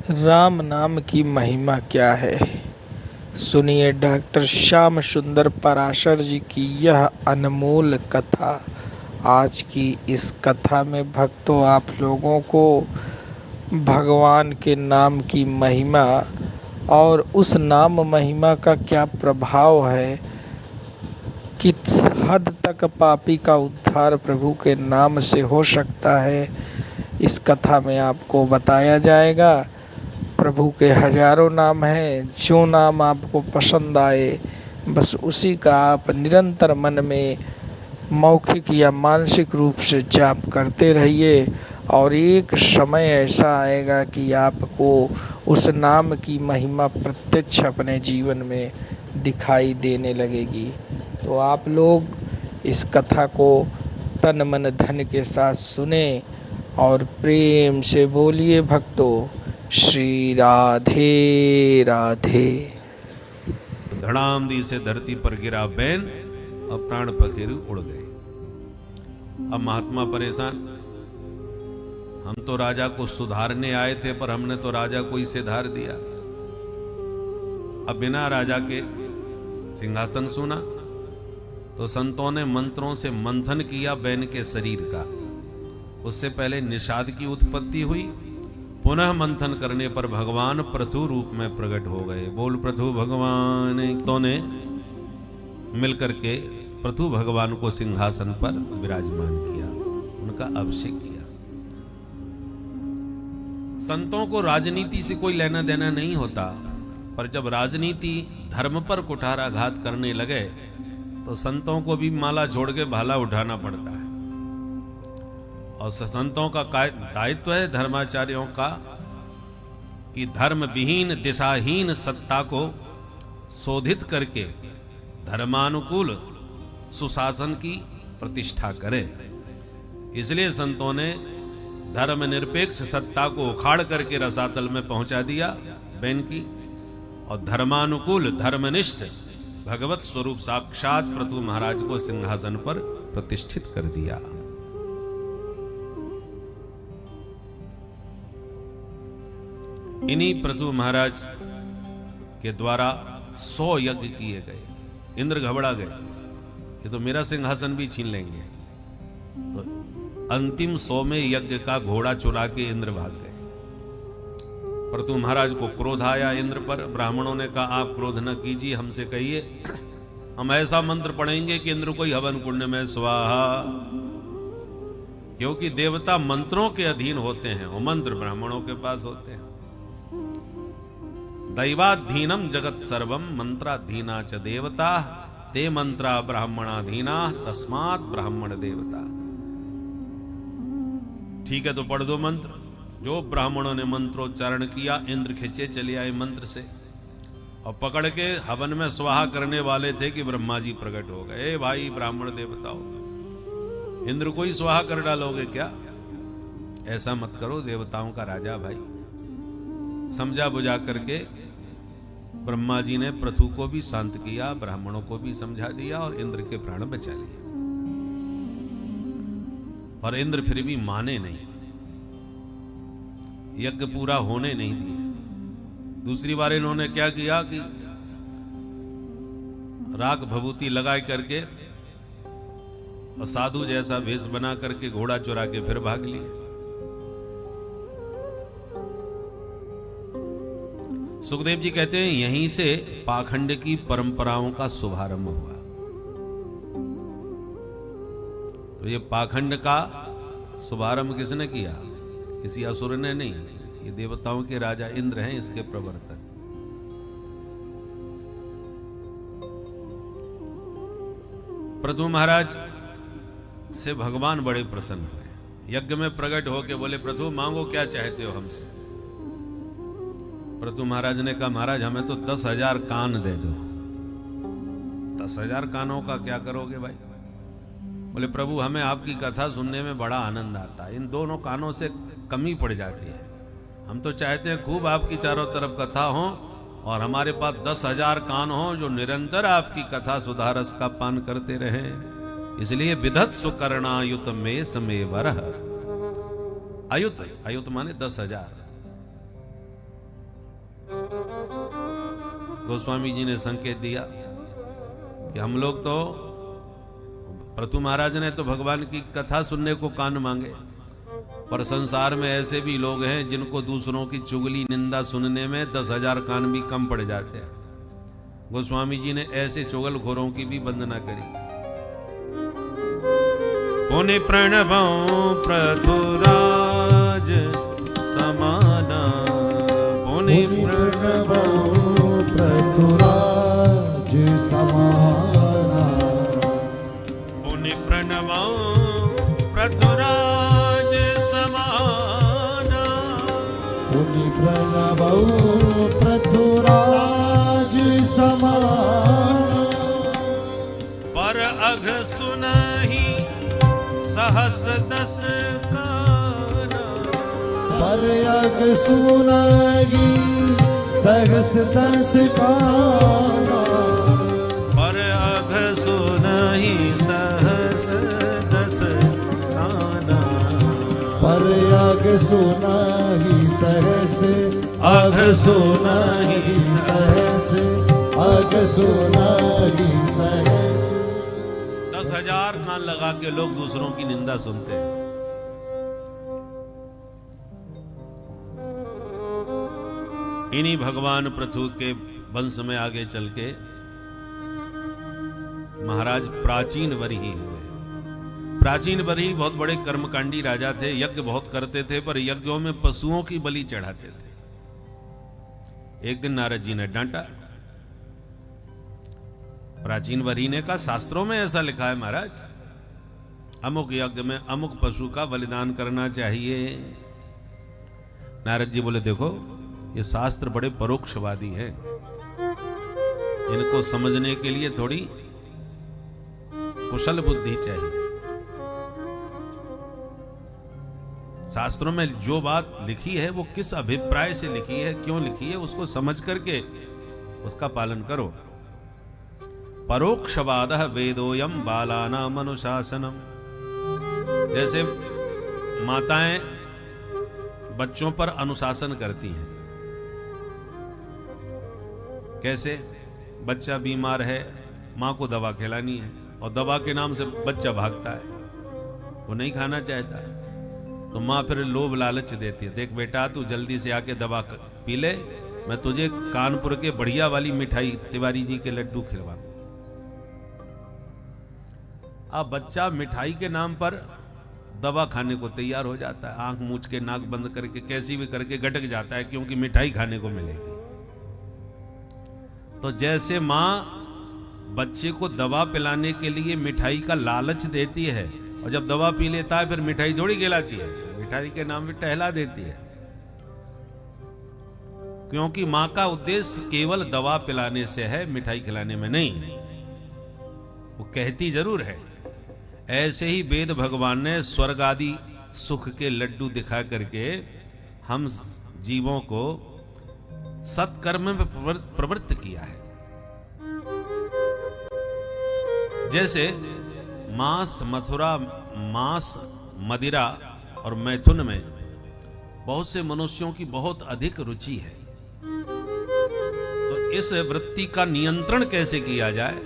राम नाम की महिमा क्या है? सुनिए डॉक्टर श्याम सुंदर पराशर जी की यह अनमोल कथा। आज की इस कथा में भक्तों आप लोगों को भगवान के नाम की महिमा और उस नाम महिमा का क्या प्रभाव है, किस हद तक पापी का उद्धार प्रभु के नाम से हो सकता है, इस कथा में आपको बताया जाएगा। प्रभु के हजारों नाम हैं, जो नाम आपको पसंद आए बस उसी का आप निरंतर मन में मौखिक या मानसिक रूप से जाप करते रहिए और एक समय ऐसा आएगा कि आपको उस नाम की महिमा प्रत्यक्ष अपने जीवन में दिखाई देने लगेगी। तो आप लोग इस कथा को तन मन धन के साथ सुने और प्रेम से बोलिए भक्तों, श्री राधे राधे। धड़ाम दी से धरती पर गिरा बैन और प्राण पखेरु उड़ गए। अब महात्मा परेशान, हम तो राजा को सुधारने आए थे पर हमने तो राजा को ही सिधार दिया। अब बिना राजा के सिंहासन सुना तो संतों ने मंत्रों से मंथन किया बैन के शरीर का। उससे पहले निषाद की उत्पत्ति हुई। पुनः मंथन करने पर भगवान पृथु रूप में प्रकट हो गए। बोल पृथु भगवान। तो ने मिलकर के पृथु भगवान को सिंहासन पर विराजमान किया, उनका अभिषेक किया। संतों को राजनीति से कोई लेना देना नहीं होता, पर जब राजनीति धर्म पर कुठाराघात करने लगे तो संतों को भी माला छोड़ के भाला उठाना पड़ता है। और संतों का दायित्व है, धर्माचार्यों का, कि धर्म विहीन दिशाहीन सत्ता को शोधित करके धर्मानुकूल सुशासन की प्रतिष्ठा करे। इसलिए संतों ने धर्मनिरपेक्ष सत्ता को उखाड़ करके रसातल में पहुंचा दिया बैन की, और धर्मानुकूल धर्मनिष्ठ भगवत स्वरूप साक्षात पृथु महाराज को सिंहासन पर प्रतिष्ठित कर दिया। इन्हीं पृथु महाराज के द्वारा 100 यज्ञ किए गए। इंद्र घबरा गए, ये तो मेरा सिंहासन भी छीन लेंगे। तो अंतिम 100वें यज्ञ का घोड़ा चुरा के इंद्र भाग गए। पृथु महाराज को क्रोध आया इंद्र पर। ब्राह्मणों ने कहा आप क्रोध न कीजिए, हमसे कहिए, हम ऐसा मंत्र पढ़ेंगे कि इंद्र को हवन कुंड में स्वाहा। क्योंकि देवता मंत्रों के अधीन होते हैं, वो मंत्र ब्राह्मणों के पास होते हैं। दैवाधीनम जगत सर्वम मंत्राधीना च देवता ते मंत्रा ब्राह्मणाधीना तस्मात् ब्राह्मण देवता। ठीक है, तो पढ़ दो मंत्र। जो ब्राह्मणों ने मंत्रोच्चारण किया, इंद्र खिंचे चले आए मंत्र से और पकड़ के हवन में स्वाहा करने वाले थे कि ब्रह्मा जी प्रकट हो गए। ए भाई ब्राह्मण देवताओं, इंद्र को ही स्वाहा कर डालोगे क्या? ऐसा मत करो, देवताओं का राजा भाई। समझा बुझा करके ब्रह्मा जी ने पृथु को भी शांत किया, ब्राह्मणों को भी समझा दिया और इंद्र के प्राण बचा लिए। और इंद्र फिर भी माने नहीं, यज्ञ पूरा होने नहीं दिए। दूसरी बार इन्होंने क्या किया कि राग भभूति लगा करके और साधु जैसा वेश बना करके घोड़ा चुरा के फिर भाग लिए। सुखदेव जी कहते हैं यहीं से पाखंड की परंपराओं का शुभारंभ हुआ। तो ये पाखंड का शुभारंभ किसने किया? किसी असुर ने नहीं, ये देवताओं के राजा इंद्र हैं, इसके प्रवर्तक। पृथु महाराज से भगवान बड़े प्रसन्न हुए। यज्ञ में प्रकट होके बोले, पृथु मांगो क्या चाहते हो हमसे। पृथु महाराज ने कहा, महाराज हमें तो 10,000 कान दे दो। 10,000 कानों का क्या करोगे भाई? बोले प्रभु हमें आपकी कथा सुनने में बड़ा आनंद आता है, इन दोनों कानों से कमी पड़ जाती है। हम तो चाहते हैं खूब आपकी चारों तरफ कथा हो और हमारे पास 10,000 कान हो जो निरंतर आपकी कथा सुधारस का पान करते रहे। इसलिए विधत सुकर्णायुत में समय वरह। अयुत, अयुत माने 10,000। गोस्वामी जी ने संकेत दिया कि हम लोग तो, पृथु महाराज ने तो भगवान की कथा सुनने को कान मांगे, पर संसार में ऐसे भी लोग हैं जिनको दूसरों की चुगली निंदा सुनने में 10,000 कान भी कम पड़ जाते हैं। गोस्वामी जी ने ऐसे चुगलखोरों की भी वंदना करी। पुनि प्रणवं पृथुराज समाना, पुनि प्रणवं पृथुराज समाना, पुनि प्रणवं पृथुराज समाना, पुनि प्रणवं पृथुराज समाना, पर अघ सुनहि सहस दस काना, पर अघ सुनहि सहस दस काना, पर अघ सुनहि सहस दस काना, पर अघ सुनहि सहस, अघ सुनहि सहस, अघ सुनहि सहस। 10,000 कान लगा के लोग दूसरों की निंदा सुनते हैं। इन्हीं भगवान पृथु के वंश में आगे चल के महाराज प्राचीन वरही हुए। प्राचीन वरही बहुत बड़े कर्मकांडी राजा थे, यज्ञ बहुत करते थे, पर यज्ञों में पशुओं की बलि चढ़ाते थे। एक दिन नारद जी ने डांटा। प्राचीन वरही ने कहा, शास्त्रों में ऐसा लिखा है महाराज, अमुक यज्ञ में अमुक पशु का बलिदान करना चाहिए। नारद जी बोले, देखो ये शास्त्र बड़े परोक्षवादी हैं, इनको समझने के लिए थोड़ी कुशल बुद्धि चाहिए। शास्त्रों में जो बात लिखी है वो किस अभिप्राय से लिखी है, क्यों लिखी है, उसको समझ करके उसका पालन करो। परोक्षवादः वेदोयम बालानाम अनुशासनम। जैसे माताएं बच्चों पर अनुशासन करती हैं। कैसे? बच्चा बीमार है, मां को दवा खिलानी है, और दवा के नाम से बच्चा भागता है, वो नहीं खाना चाहता है, तो मां फिर लोभ लालच देती है, देख बेटा तू जल्दी से आके दवा पी ले, मैं तुझे कानपुर के बढ़िया वाली मिठाई तिवारी जी के लड्डू खिलवाऊंगा। अब बच्चा मिठाई के नाम पर दवा खाने को तैयार हो जाता है, आंख मूंछ के नाक बंद करके कैसी भी करके गटक जाता है, क्योंकि मिठाई खाने को मिलेगी। तो जैसे मां बच्चे को दवा पिलाने के लिए मिठाई का लालच देती है, और जब दवा पी लेता है फिर मिठाई थोड़ी खिलाती है, मिठाई के नाम पे टहला देती है। क्योंकि मां का उद्देश्य केवल दवा पिलाने से है, मिठाई खिलाने में नहीं। वो कहती जरूर है। ऐसे ही वेद भगवान ने स्वर्ग आदि सुख के लड्डू दिखा करके हम जीवों को सत्कर्म में प्रवृत्त किया है। जैसे मांस, मथुरा, मांस, मदिरा और मैथुन में बहुत से मनुष्यों की बहुत अधिक रुचि है। तो इस वृत्ति का नियंत्रण कैसे किया जाए?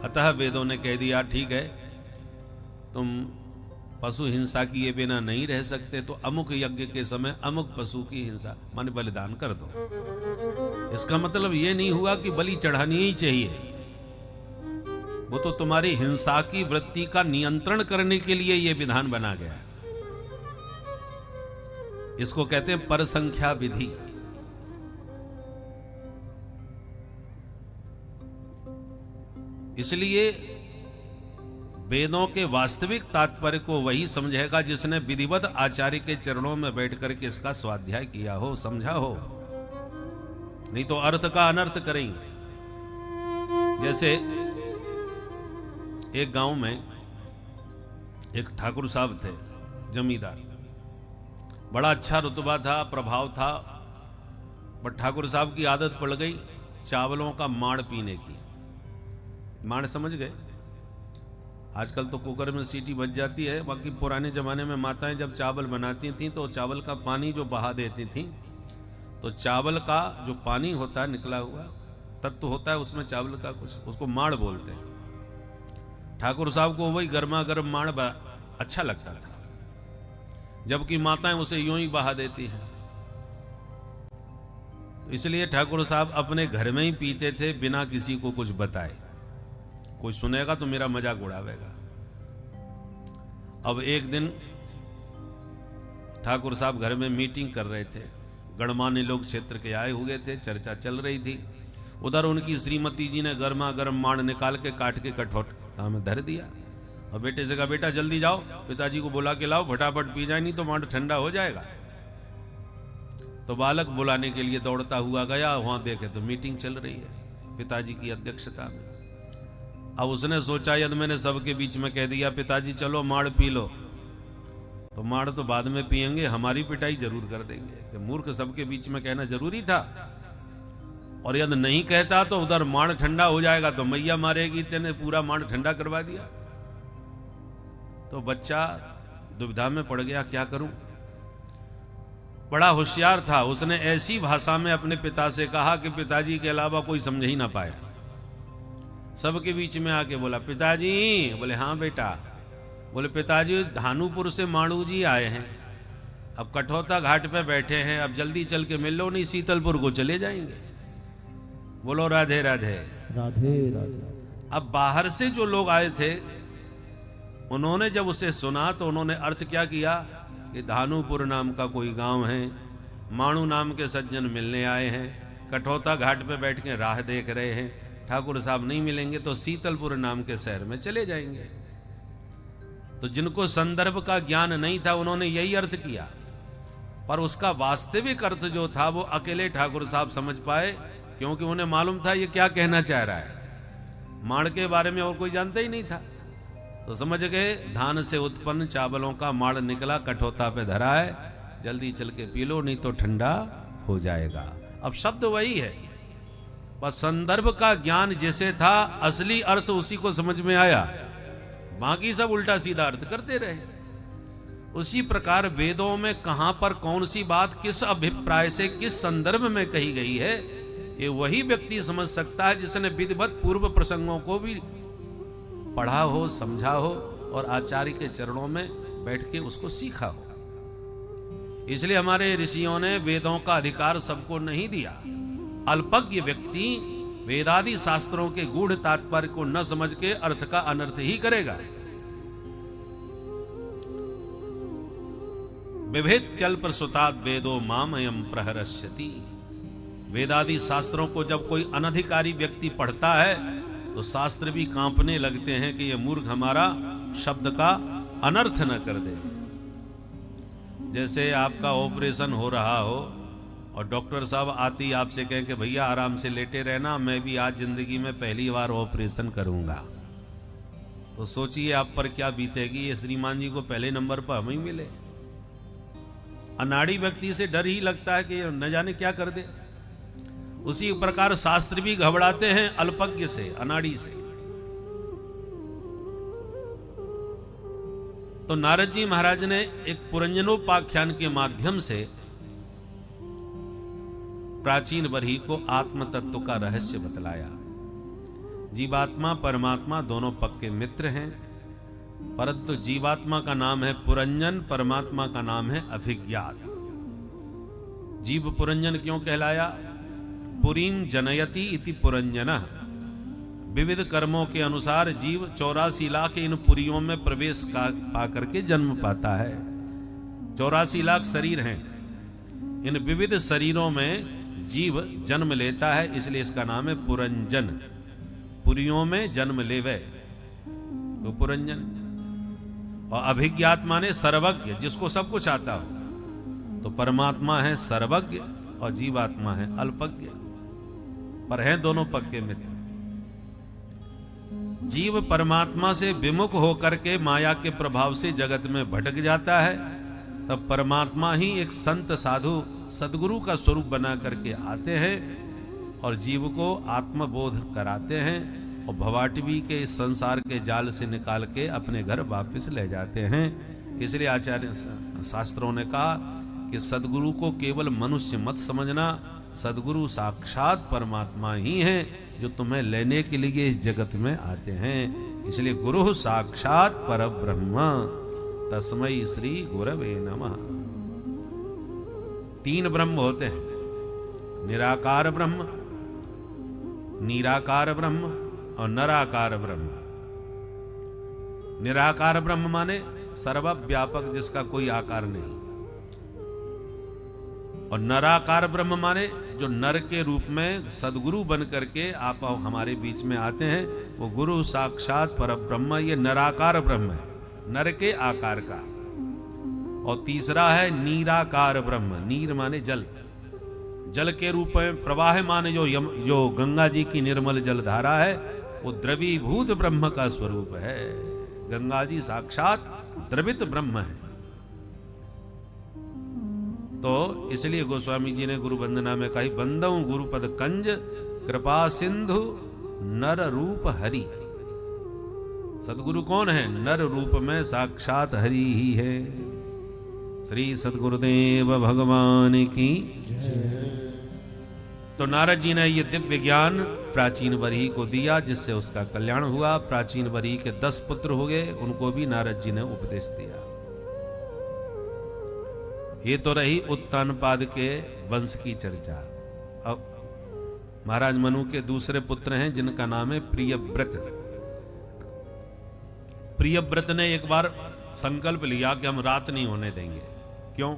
अतः वेदों ने कह दिया, ठीक है तुम पशु हिंसा किए बिना नहीं रह सकते, तो अमुक यज्ञ के समय अमुक पशु की हिंसा माने बलिदान कर दो। इसका मतलब यह नहीं हुआ कि बलि चढ़ानी ही चाहिए, वो तो तुम्हारी हिंसा की वृत्ति का नियंत्रण करने के लिए यह विधान बना गया। इसको कहते हैं परसंख्या विधि। इसलिए वेदों के वास्तविक तात्पर्य को वही समझेगा जिसने विधिवत आचार्य के चरणों में बैठकर के इसका स्वाध्याय किया हो, समझा हो। नहीं तो अर्थ का अनर्थ करेंगे। जैसे एक गांव में एक ठाकुर साहब थे, जमींदार, बड़ा अच्छा रुतबा था, प्रभाव था, पर ठाकुर साहब की आदत पड़ गई चावलों का माड़ पीने की। माड़ समझ गए? आजकल तो कुकर में सीटी बज जाती है, बाकी पुराने जमाने में माताएं जब चावल बनाती थीं तो चावल का पानी जो बहा देती थीं, तो चावल का जो पानी होता है निकला हुआ, तत्व होता है उसमें चावल का कुछ, उसको माड़ बोलते हैं। ठाकुर साहब को वही गर्मा गर्म माड़ अच्छा लगता था, जबकि माताएं उसे यूं ही बहा देती हैं। तो इसलिए ठाकुर साहब अपने घर में ही पीते थे बिना किसी को कुछ बताए। कोई सुनेगा तो मेरा मजाक उड़ावेगा। अब एक दिन ठाकुर साहब घर में मीटिंग कर रहे थे, गणमान्य लोग क्षेत्र के आए हुए थे, चर्चा चल रही थी। उधर उनकी श्रीमती जी ने गर्मा गर्म माड़ निकाल के काट के कठौता में धर दिया और बेटे से कहा, बेटा जल्दी जाओ, पिताजी को बुला के लाओ, फटाफट पी जाए, नहीं तो माड़ ठंडा हो जाएगा। तो बालक बुलाने के लिए दौड़ता हुआ गया, वहां देखे तो मीटिंग चल रही है पिताजी की अध्यक्षता में। अब उसने सोचा यदि मैंने सबके बीच में कह दिया पिताजी चलो माड़ पी लो, तो माड़ तो बाद में पिएंगे, हमारी पिटाई जरूर कर देंगे। कि मूर्ख, सबके बीच में कहना जरूरी था, और यदि नहीं कहता तो उधर माड़ ठंडा हो जाएगा तो मैया मारेगी, तेने पूरा माड़ ठंडा करवा दिया। तो बच्चा दुविधा में पड़ गया, क्या करूं। बड़ा होशियार था, उसने ऐसी भाषा में अपने पिता से कहा कि पिताजी के अलावा कोई समझ ही ना पाया। सबके बीच में आके बोला, पिताजी। बोले हाँ बेटा। बोले पिताजी धानुपुर से माणू जी आए हैं, अब कठौता घाट पे बैठे हैं, अब जल्दी चल के मिल लो, नहीं शीतलपुर को चले जाएंगे। बोलो राधे राधे। राधे राधे। अब बाहर से जो लोग आए थे उन्होंने जब उसे सुना तो उन्होंने अर्थ क्या किया कि धानुपुर नाम का कोई गांव है, माणू नाम के सज्जन मिलने आए हैं, कठौता घाट पे बैठ के राह देख रहे हैं, ठाकुर साहब नहीं मिलेंगे तो शीतलपुर नाम के शहर में चले जाएंगे। तो जिनको संदर्भ का ज्ञान नहीं था उन्होंने यही अर्थ किया, पर उसका वास्तविक अर्थ जो था वो अकेले ठाकुर साहब समझ पाए, क्योंकि उन्हें मालूम था ये क्या कहना चाह रहा है। माड़ के बारे में और कोई जानता ही नहीं था। तो समझ गए धान से उत्पन्न चावलों का माड़ निकला, कठौता पे धरा है, जल्दी चल के पी लो, नहीं तो ठंडा हो जाएगा। अब शब्द वही है, पर संदर्भ का ज्ञान जिसे था असली अर्थ उसी को समझ में आया, बाकी सब उल्टा सीधा अर्थ करते रहे। उसी प्रकार वेदों में कहां पर कौन सी बात किस अभिप्राय से किस संदर्भ में कही गई है, ये वही व्यक्ति समझ सकता है जिसने विधिवत पूर्व प्रसंगों को भी पढ़ा हो, समझा हो और आचार्य के चरणों में बैठ के उसको सीखा हो। इसलिए हमारे ऋषियों ने वेदों का अधिकार सबको नहीं दिया। अल्पज्ञ व्यक्ति वेदादि शास्त्रों के गूढ़ तात्पर्य को न समझ के अर्थ का अनर्थ ही करेगा। विभेत्यल्प सुताद वेदो मामयम प्रहरष्यति। वेदादि शास्त्रों को जब कोई अनधिकारी व्यक्ति पढ़ता है तो शास्त्र भी कांपने लगते हैं कि यह मूर्ख हमारा शब्द का अनर्थ न कर दे। जैसे आपका ऑपरेशन हो रहा हो और डॉक्टर साहब आती आपसे कहें कि भैया आराम से लेटे रहना, मैं भी आज जिंदगी में पहली बार ऑपरेशन करूंगा, तो सोचिए आप पर क्या बीतेगी। ये श्रीमान जी को पहले नंबर पर हम ही मिले। अनाड़ी व्यक्ति से डर ही लगता है कि न जाने क्या कर दे। उसी प्रकार शास्त्र भी घबराते हैं अल्पज्ञ से, अनाड़ी से। तो नारद जी महाराज ने एक पुरंजनोपाख्यान के माध्यम से प्राचीन बरही को आत्म तत्व का रहस्य बतलाया। जीवात्मा परमात्मा दोनों पक्के मित्र हैं, परंतु जीवात्मा का नाम है पुरंजन, परमात्मा का नाम है अभिज्ञात। जीव पुरंजन क्यों कहलाया? पुरीम जनयति इति पुरंजनः। विविध कर्मों के अनुसार जीव 84 लाख इन पुरियों में प्रवेश पाकर के जन्म पाता है। 84 लाख शरीर हैं, इन विविध शरीरों में जीव जन्म लेता है, इसलिए इसका नाम है पुरंजन। पुरियों में जन्म लेवे तो पुरंजन। और अभिज्ञात माने सर्वज्ञ, जिसको सब कुछ आता हो। तो परमात्मा है सर्वज्ञ और जीवात्मा है अल्पज्ञ, पर हैं दोनों पक्के मित्र। जीव परमात्मा से विमुख होकर के माया के प्रभाव से जगत में भटक जाता है, तब परमात्मा ही एक संत साधु सदगुरु का स्वरूप बना करके आते हैं और जीव को आत्मबोध कराते हैं और भवाटवी के इस संसार के जाल से निकाल के अपने घर वापस ले जाते हैं। इसलिए आचार्य शास्त्रों ने कहा कि सदगुरु को केवल मनुष्य मत समझना, सदगुरु साक्षात परमात्मा ही हैं जो तुम्हें लेने के लिए इस जगत में आते हैं। इसलिए गुरु साक्षात परब्रह्म तस्मै श्री गुरवे नमः। 3 ब्रह्म होते हैं, निराकार ब्रह्म, निराकार ब्रह्म और नराकार ब्रह्म। निराकार ब्रह्म माने सर्वव्यापक, जिसका कोई आकार नहीं। और नराकार ब्रह्म माने जो नर के रूप में सदगुरु बन करके आप हमारे बीच में आते हैं, वो गुरु साक्षात परब्रह्म, ये नराकार ब्रह्म है, नर के आकार का। और तीसरा है नीराकार ब्रह्म, नीर माने जल, जल के रूप में प्रवाहमान जो गंगा जी की निर्मल जल धारा है, वो द्रवीभूत ब्रह्म का स्वरूप है। गंगा जी साक्षात द्रवित ब्रह्म है। तो इसलिए गोस्वामी जी ने गुरु वंदना में कही, बंदऊ गुरुपद कंज कृपा सिंधु नर रूप हरि। सदगुरु कौन है? नर रूप में साक्षात हरि ही है। श्री सदगुरुदेव भगवान की। तो नारद जी ने ये दिव्य ज्ञान प्राचीन वरी को दिया, जिससे उसका कल्याण हुआ। प्राचीन वरी के 10 पुत्र हो गए, उनको भी नारद जी ने उपदेश दिया। ये तो रही उत्तानपाद के वंश की चर्चा। अब महाराज मनु के दूसरे पुत्र हैं, जिनका नाम है प्रियव्रत। प्रियव्रत ने एक बार संकल्प लिया कि हम रात नहीं होने देंगे। क्यों?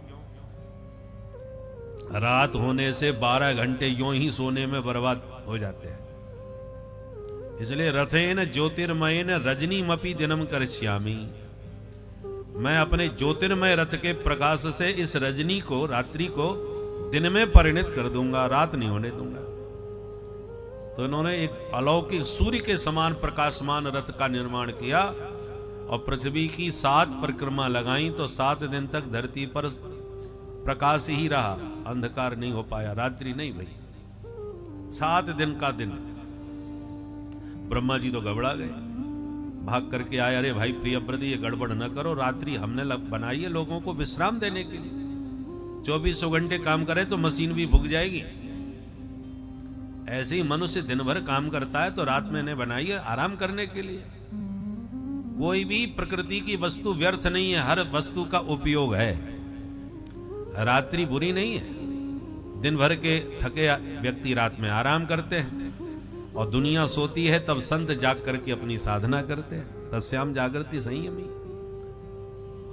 रात होने से 12 घंटे यूं ही सोने में बर्बाद हो जाते हैं। इसलिए रथेन ज्योतिर्मयेन रजनीमपि दिनम करिष्यामि। मैं अपने ज्योतिर्मय रथ के प्रकाश से इस रजनी को, रात्रि को दिन में परिणत कर दूंगा, रात नहीं होने दूंगा। तो इन्होंने एक अलौकिक सूर्य के समान प्रकाशमान रथ का निर्माण किया और पृथ्वी की 7 परिक्रमा लगाई, तो 7 दिन तक धरती पर प्रकाश ही रहा, अंधकार नहीं हो पाया, रात्रि नहीं भई। 7 दिन का दिन। ब्रह्मा जी तो घबरा गए, भाग करके आए, अरे भाई प्रियव्रत ये गड़बड़ न करो, रात्रि हमने बनाई है लोगों को विश्राम देने के लिए। 2400 घंटे काम करे तो मशीन भी भुग जाएगी। ऐसे ही मनुष्य दिन भर काम करता है, तो रात मैंने बनाई है आराम करने के लिए। कोई भी प्रकृति की वस्तु व्यर्थ नहीं है, हर वस्तु का उपयोग है। रात्रि बुरी नहीं है। दिन भर के थके व्यक्ति रात में आराम करते हैं, और दुनिया सोती है तब संत जाग करके अपनी साधना करते हैं। तस्याम जागृति संयमी।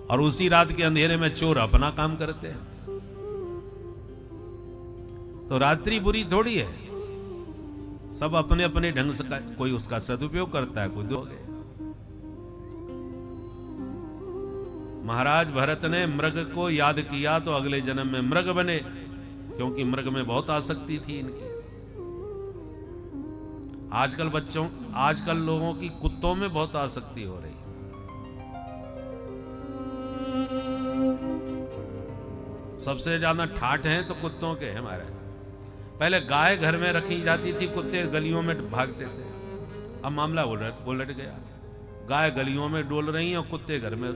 और उसी रात के अंधेरे में चोर अपना काम करते हैं। तो रात्रि बुरी थोड़ी है, सब अपने अपने ढंग से, कोई उसका सदुपयोग करता है, कोई दोगे। महाराज भरत ने मृग को याद किया तो अगले जन्म में मृग बने, क्योंकि मृग में बहुत आसक्ति थी इनकी। आजकल लोगों की कुत्तों में बहुत आसक्ति हो रही। सबसे ज्यादा ठाठ हैं तो कुत्तों के हमारे। पहले गाय घर में रखी जाती थी, कुत्ते गलियों में भागते थे। अब मामला उलट गया, गाय गलियों में डोल रही हैं और कुत्ते घर में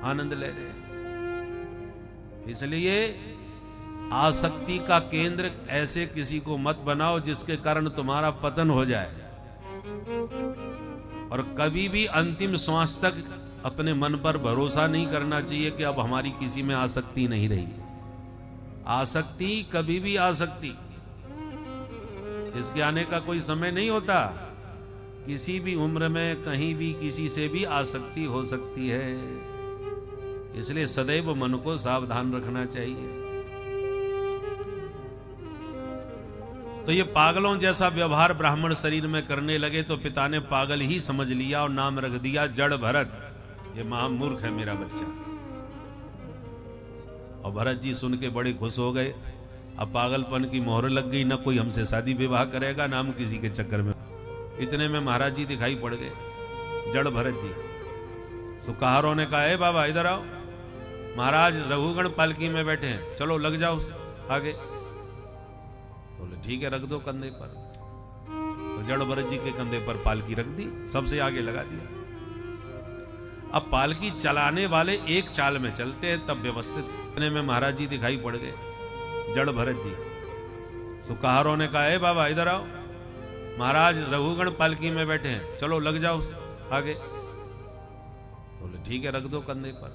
आनंद ले रहे हैं। इसलिए आसक्ति का केंद्र ऐसे किसी को मत बनाओ जिसके कारण तुम्हारा पतन हो जाए। और कभी भी अंतिम श्वास तक अपने मन पर भरोसा नहीं करना चाहिए कि अब हमारी किसी में आसक्ति नहीं रही। आसक्ति कभी भी आसक्ति, इसके आने का कोई समय नहीं होता। किसी भी उम्र में कहीं भी किसी से भी आसक्ति हो सकती है। इसलिए सदैव मन को सावधान रखना चाहिए। तो ये पागलों जैसा व्यवहार ब्राह्मण शरीर में करने लगे तो पिता ने पागल ही समझ लिया और नाम रख दिया जड़ भरत। ये महामूर्ख है मेरा बच्चा। और भरत जी सुन के बड़े खुश हो गए। अब पागलपन की मोहर लग गई, ना कोई हमसे शादी विवाह करेगा, ना हम किसी के चक्कर में। इतने में महाराज जी दिखाई पड़ गए, जड़ भरत जी। सुकहारों ने कहा, ए बाबा इधर आओ, महाराज रघुगण पालकी में बैठे हैं, चलो लग जाओ आगे। बोले ठीक है, रख दो कंधे पर। तो जड़ भरत जी के कंधे पर पालकी रख दी, सबसे आगे लगा दिया। अब पालकी चलाने वाले एक चाल में चलते हैं, तब व्यवस्थित। इतने में महाराज जी दिखाई पड़ गए। जड़ भरत जी। सुकहारों ने कहा, ए बाबा इधर आओ, महाराज रघुगण पालकी में बैठे हैं, चलो लग जाओ आगे। बोले ठीक है, रख दो कंधे पर।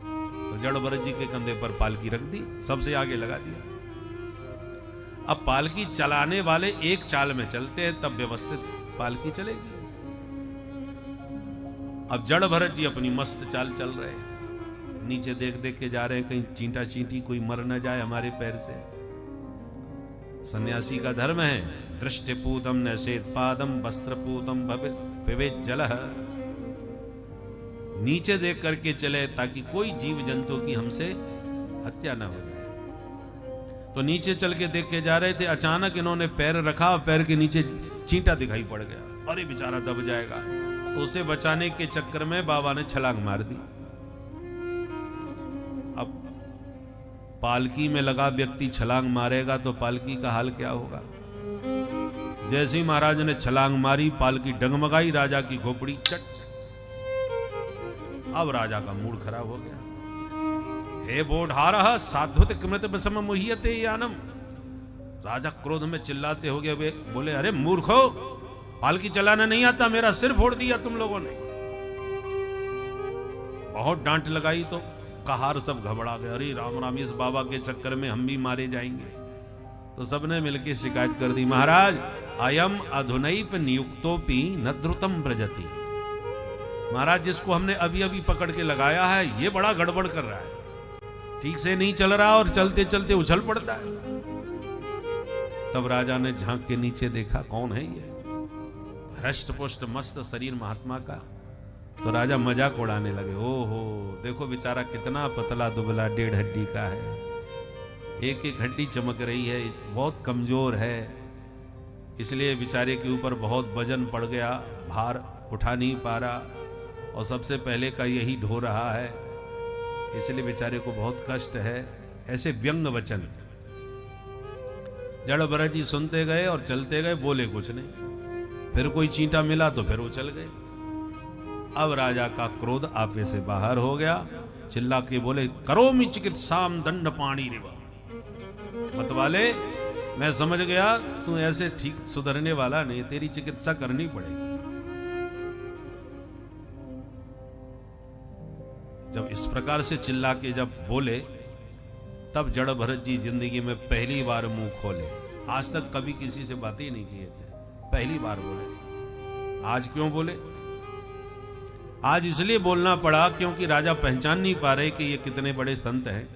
तो जड़ भरत जी के कंधे पर पालकी रख दी, सबसे आगे लगा दिया। अब पालकी चलाने वाले एक चाल में चलते हैं, तब व्यवस्थित पालकी चलेगी। अब जड़ भरत जी अपनी मस्त चाल चल रहे हैं, नीचे देख देख के जा रहे हैं, कहीं चींटा चींटी कोई मर न जाए हमारे पैर से। सन्यासी का धर्म है, दृष्टिपूतम न शेत पादम वस्त्रपूतम पिबेत जलः। नीचे देख करके चले ताकि कोई जीव जंतु की हमसे हत्या ना हो जाए। तो नीचे चल के देख के जा रहे थे, अचानक इन्होंने पैर रखा, पैर के नीचे चींटा दिखाई पड़ गया। अरे बेचारा दब जाएगा, तो उसे बचाने के चक्कर में बाबा ने छलांग मार दी। अब पालकी में लगा व्यक्ति छलांग मारेगा तो पालकी का हाल क्या होगा। जैसे ही महाराज ने छलांग मारी, पालकी डगमगाई, राजा की खोपड़ी चट। अब राजा का मूड खराब हो गया। हे बोढ़ारः साध्वत कृमृत विषम मुह्यते यानम। राजा क्रोध में चिल्लाते हो गए, बोले अरे मूर्खो, पालकी चलाना नहीं आता, मेरा सिर फोड़ दिया तुम लोगों ने। बहुत डांट लगाई तो कहार सब घबरा गए, अरे राम राम, इस बाबा के चक्कर में हम भी मारे जाएंगे। तो सबने मिलकर शिकायत कर दी, महाराज अयम अधुनैप नियुक्तोपि न द्रुतम व्रजति। महाराज जिसको हमने अभी अभी पकड़ के लगाया है, ये बड़ा गड़बड़ कर रहा है, ठीक से नहीं चल रहा और चलते चलते उछल पड़ता है। तब राजा ने झांक के नीचे देखा, कौन है ये, हृष्ट पुष्ट मस्त शरीर महात्मा का। तो राजा मजाक उड़ाने लगे, ओहो देखो बेचारा कितना पतला दुबला, 1.5 हड्डी का है, एक एक हड्डी चमक रही है, बहुत कमजोर है, इसलिए बेचारे के ऊपर बहुत वजन पड़ गया, भार उठा नहीं पा रहा, और सबसे पहले का यही ढो रहा है, इसलिए बेचारे को बहुत कष्ट है। ऐसे व्यंग वचन जड़ भरत जी सुनते गए और चलते गए, बोले कुछ नहीं। फिर कोई चींटा मिला तो फिर वो चल गए। अब राजा का क्रोध आपे से बाहर हो गया, चिल्ला के बोले, करोमि चिकित्साम दंड पाणी रिवा। मतवाले मैं समझ गया तू ऐसे ठीक सुधरने वाला नहीं, तेरी चिकित्सा करनी पड़ेगी। जब इस प्रकार से चिल्ला के जब बोले, तब जड़ भरत जी जिंदगी में पहली बार मुंह खोले। आज तक कभी किसी से बातें ही नहीं किए थे, पहली बार बोले। आज क्यों बोले? आज इसलिए बोलना पड़ा क्योंकि राजा पहचान नहीं पा रहे कि ये कितने बड़े संत हैं,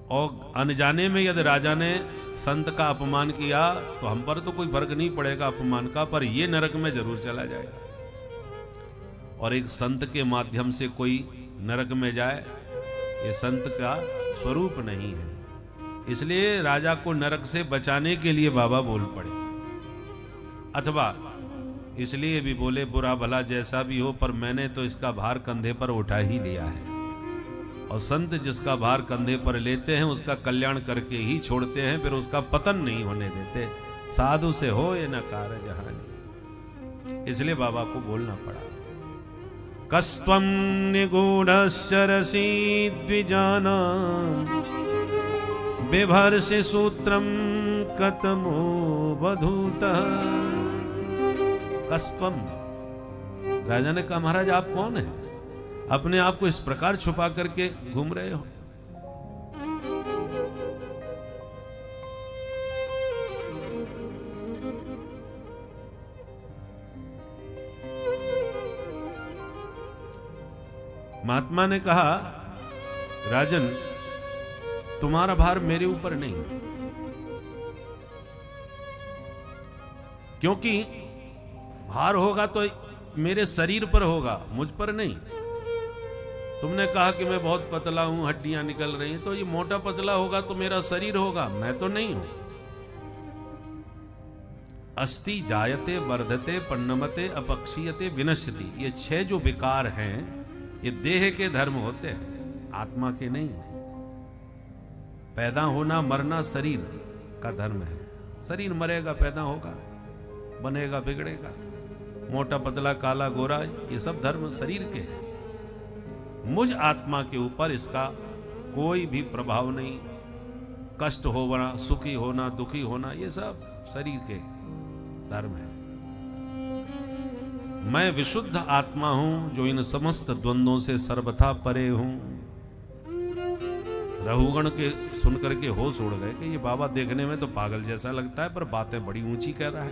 और अनजाने में यदि राजा ने संत का अपमान किया तो हम पर तो कोई फर्क नहीं पड़ेगा अपमान का, पर ये नरक में जरूर चला जाएगा। और एक संत के माध्यम से कोई नरक में जाए, ये संत का स्वरूप नहीं है। इसलिए राजा को नरक से बचाने के लिए बाबा बोल पड़े, अथवा इसलिए भी बोले, बुरा भला जैसा भी हो, पर मैंने तो इसका भार कंधे पर उठा ही लिया है। और संत जिसका भार कंधे पर लेते हैं उसका कल्याण करके ही छोड़ते हैं, फिर उसका पतन नहीं होने देते। साधु से हो ये न कारज हानि, इसलिए बाबा को बोलना पड़ा। कस्त्वं निगूढ़श्चरसि द्विजानां बिभर्षि सूत्रं कतमो वधूतः। कस्त्वं, राजा ने कहा महाराज आप कौन हैं, अपने आप को इस प्रकार छुपा करके घूम रहे हो। महात्मा ने कहा, राजन तुम्हारा भार मेरे ऊपर नहीं, क्योंकि भार होगा तो मेरे शरीर पर होगा, मुझ पर नहीं। तुमने कहा कि मैं बहुत पतला हूं, हड्डियां निकल रही हैं, तो ये मोटा पतला होगा तो मेरा शरीर होगा, मैं तो नहीं हूं। अस्ति जायते वर्धते पन्नमते अपक्षीयते विनश्यति, ये 6 जो विकार हैं ये देह के धर्म होते हैं, आत्मा के नहीं। पैदा होना मरना शरीर का धर्म है, शरीर मरेगा पैदा होगा, बनेगा बिगड़ेगा, मोटा पतला काला गोरा ये सब धर्म शरीर के हैं। मुझ आत्मा के ऊपर इसका कोई भी प्रभाव नहीं, कष्ट होना, सुखी होना, दुखी होना, ये सब शरीर के धर्म है। मैं विशुद्ध आत्मा हूं जो इन समस्त द्वंद्वों से सर्वथा परे हूं। रहुगण के सुनकर के होश उड़ गए कि ये बाबा देखने में तो पागल जैसा लगता है, पर बातें बड़ी ऊंची कह रहा है।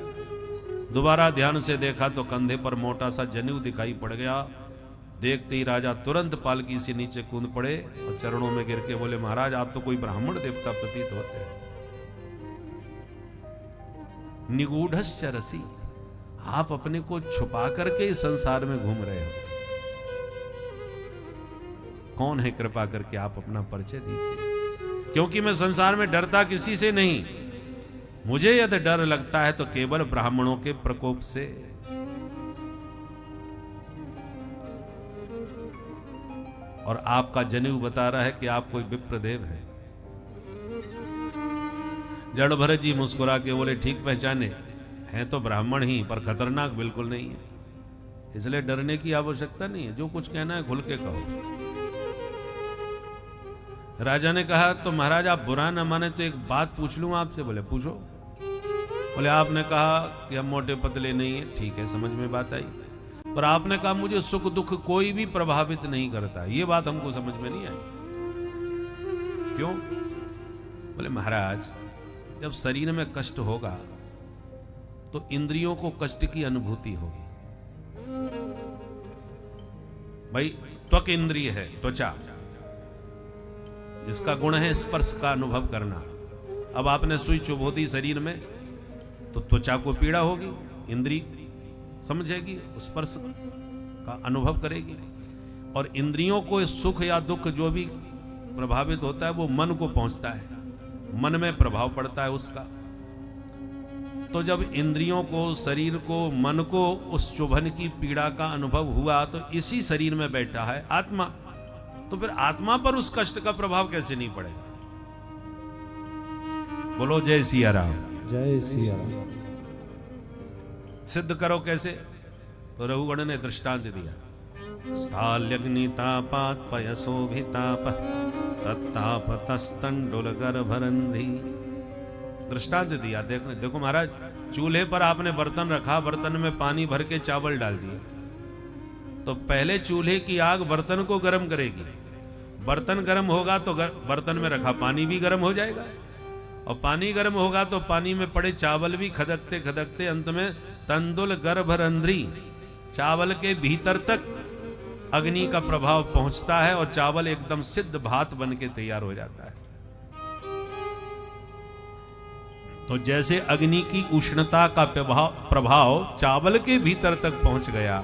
दोबारा ध्यान से देखा तो कंधे पर मोटा सा जनेऊ दिखाई पड़ गया। देखते ही राजा तुरंत पालकी से नीचे कूद पड़े और चरणों में गिर के बोले, महाराज आप तो कोई ब्राह्मण देवता प्रतीत होते हैं। निगूढ़श्च रसी, आप अपने को छुपा करके इस संसार में घूम रहे हो। कौन है, कृपा करके आप अपना परिचय दीजिए। क्योंकि मैं संसार में डरता किसी से नहीं, मुझे यदि डर लगता है तो केवल ब्राह्मणों के प्रकोप से। और आपका जनेऊ बता रहा है कि आप कोई विप्रदेव है। जड़ भरत जी मुस्कुरा के बोले, ठीक पहचाने, हैं तो ब्राह्मण ही, पर खतरनाक बिल्कुल नहीं है, इसलिए डरने की आवश्यकता नहीं है। जो कुछ कहना है खुल के कहो। राजा ने कहा, तो महाराज आप बुरा न माने तो एक बात पूछ लूं आपसे। बोले पूछो। बोले आपने कहा कि हम मोटे पतले नहीं है, ठीक है, समझ में बात आई, पर आपने कहा मुझे सुख दुख कोई भी प्रभावित नहीं करता, ये बात हमको समझ में नहीं आई। क्यों? बोले महाराज जब शरीर में कष्ट होगा तो इंद्रियों को कष्ट की अनुभूति होगी। भाई त्वक इंद्रिय है, त्वचा, जिसका गुण है स्पर्श का अनुभव करना। अब आपने सुई चुभो दी शरीर में तो त्वचा को पीड़ा होगी, इंद्री समझेगी, स्पर्श का अनुभव करेगी। और इंद्रियों को सुख या दुख जो भी प्रभावित होता है वो मन को पहुंचता है, मन में प्रभाव पड़ता है उसका। तो जब इंद्रियों को, शरीर को, मन को उस चुभन की पीड़ा का अनुभव हुआ तो इसी शरीर में बैठा है आत्मा, तो फिर आत्मा पर उस कष्ट का प्रभाव कैसे नहीं पड़ेगा? बोलो जय सिया राम। जय सिया राम। सिद्ध करो कैसे? तो रघुगण ने दृष्टांत दिया। स्थाल्यग्नितापात् पयसोभिताप तत्ताप तस्तंडुल गर्भरंध्री। दृष्टांत दिया। देखो महाराज, चूल्हे पर आपने बर्तन रखा, बर्तन में पानी भर के चावल डाल दिए, तो पहले चूल्हे की आग बर्तन को गर्म करेगी। बर्तन गर्म होगा तो बर्तन में रखा पानी भी गर्म हो जाएगा, और पानी गर्म होगा तो पानी में पड़े चावल भी खदकते खदकते अंत में तंदुल गर्भरंध्री, चावल के भीतर तक अग्नि का प्रभाव पहुंचता है और चावल एकदम सिद्ध भात बन के तैयार हो जाता है। तो जैसे अग्नि की उष्णता का प्रभाव चावल के भीतर तक पहुंच गया,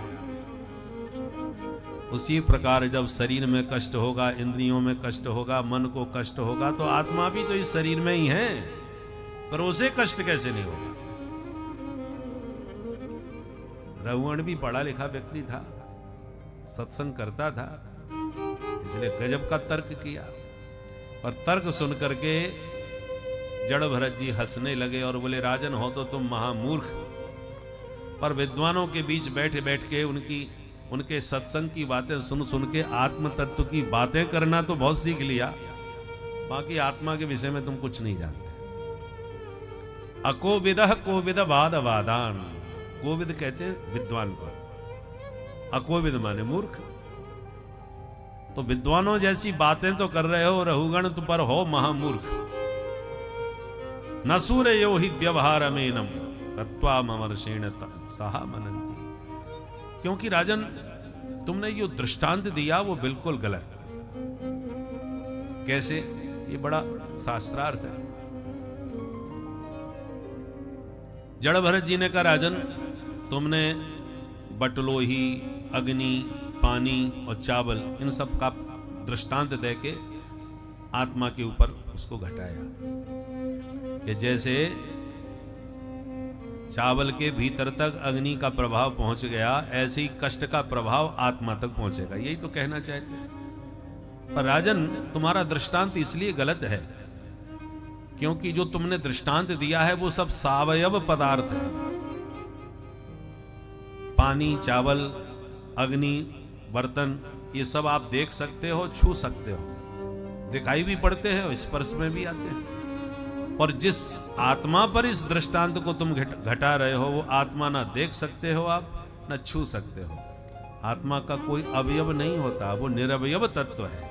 उसी प्रकार जब शरीर में कष्ट होगा, इंद्रियों में कष्ट होगा, मन को कष्ट होगा, तो आत्मा भी तो इस शरीर में ही है, पर उसे कष्ट कैसे नहीं होगा? रघुगण भी पढ़ा लिखा व्यक्ति था, सत्संग करता था, इसलिए गजब का तर्क किया। और तर्क सुन करके जड़ भरत जी हंसने लगे और बोले, राजन हो तो तुम महामूर्ख, पर विद्वानों के बीच बैठे बैठ के उनके सत्संग की बातें सुन सुन के आत्म तत्व की बातें करना तो बहुत सीख लिया, बाकी आत्मा के विषय में तुम कुछ नहीं जानते। अकोविदः कोविद वाद वादान, कोविद कहते हैं विद्वान को, अकोविद माने मूर्ख। तो विद्वानों जैसी बातें तो कर रहे हो, रघुगण तुम पर हो महामूर्ख। न सूर्यो ही व्यवहारमेनम तत्वामर्षेण सहा मनन्ति। क्योंकि राजन तुमने जो दृष्टांत दिया वो बिल्कुल गलत। कैसे? ये बड़ा शास्त्रार्थ है। जड़ भरत जी ने कहा, राजन तुमने बटलोही, अग्नि, पानी और चावल, इन सब का दृष्टांत देके आत्मा के ऊपर उसको घटाया कि जैसे चावल के भीतर तक अग्नि का प्रभाव पहुंच गया, ऐसे ही कष्ट का प्रभाव आत्मा तक पहुंचेगा। यही तो कहना चाहते हैं। पर राजन तुम्हारा दृष्टांत इसलिए गलत है क्योंकि जो तुमने दृष्टांत दिया है वो सब सावयव पदार्थ है। पानी, चावल, अग्नि, बर्तन, ये सब आप देख सकते हो, छू सकते हो, दिखाई भी पड़ते हैं और स्पर्श में भी आते हैं। और जिस आत्मा पर इस दृष्टांत को तुम घटा रहे हो वो आत्मा ना देख सकते हो आप, ना छू सकते हो। आत्मा का कोई अवयव नहीं होता, वो निरवयव तत्व है।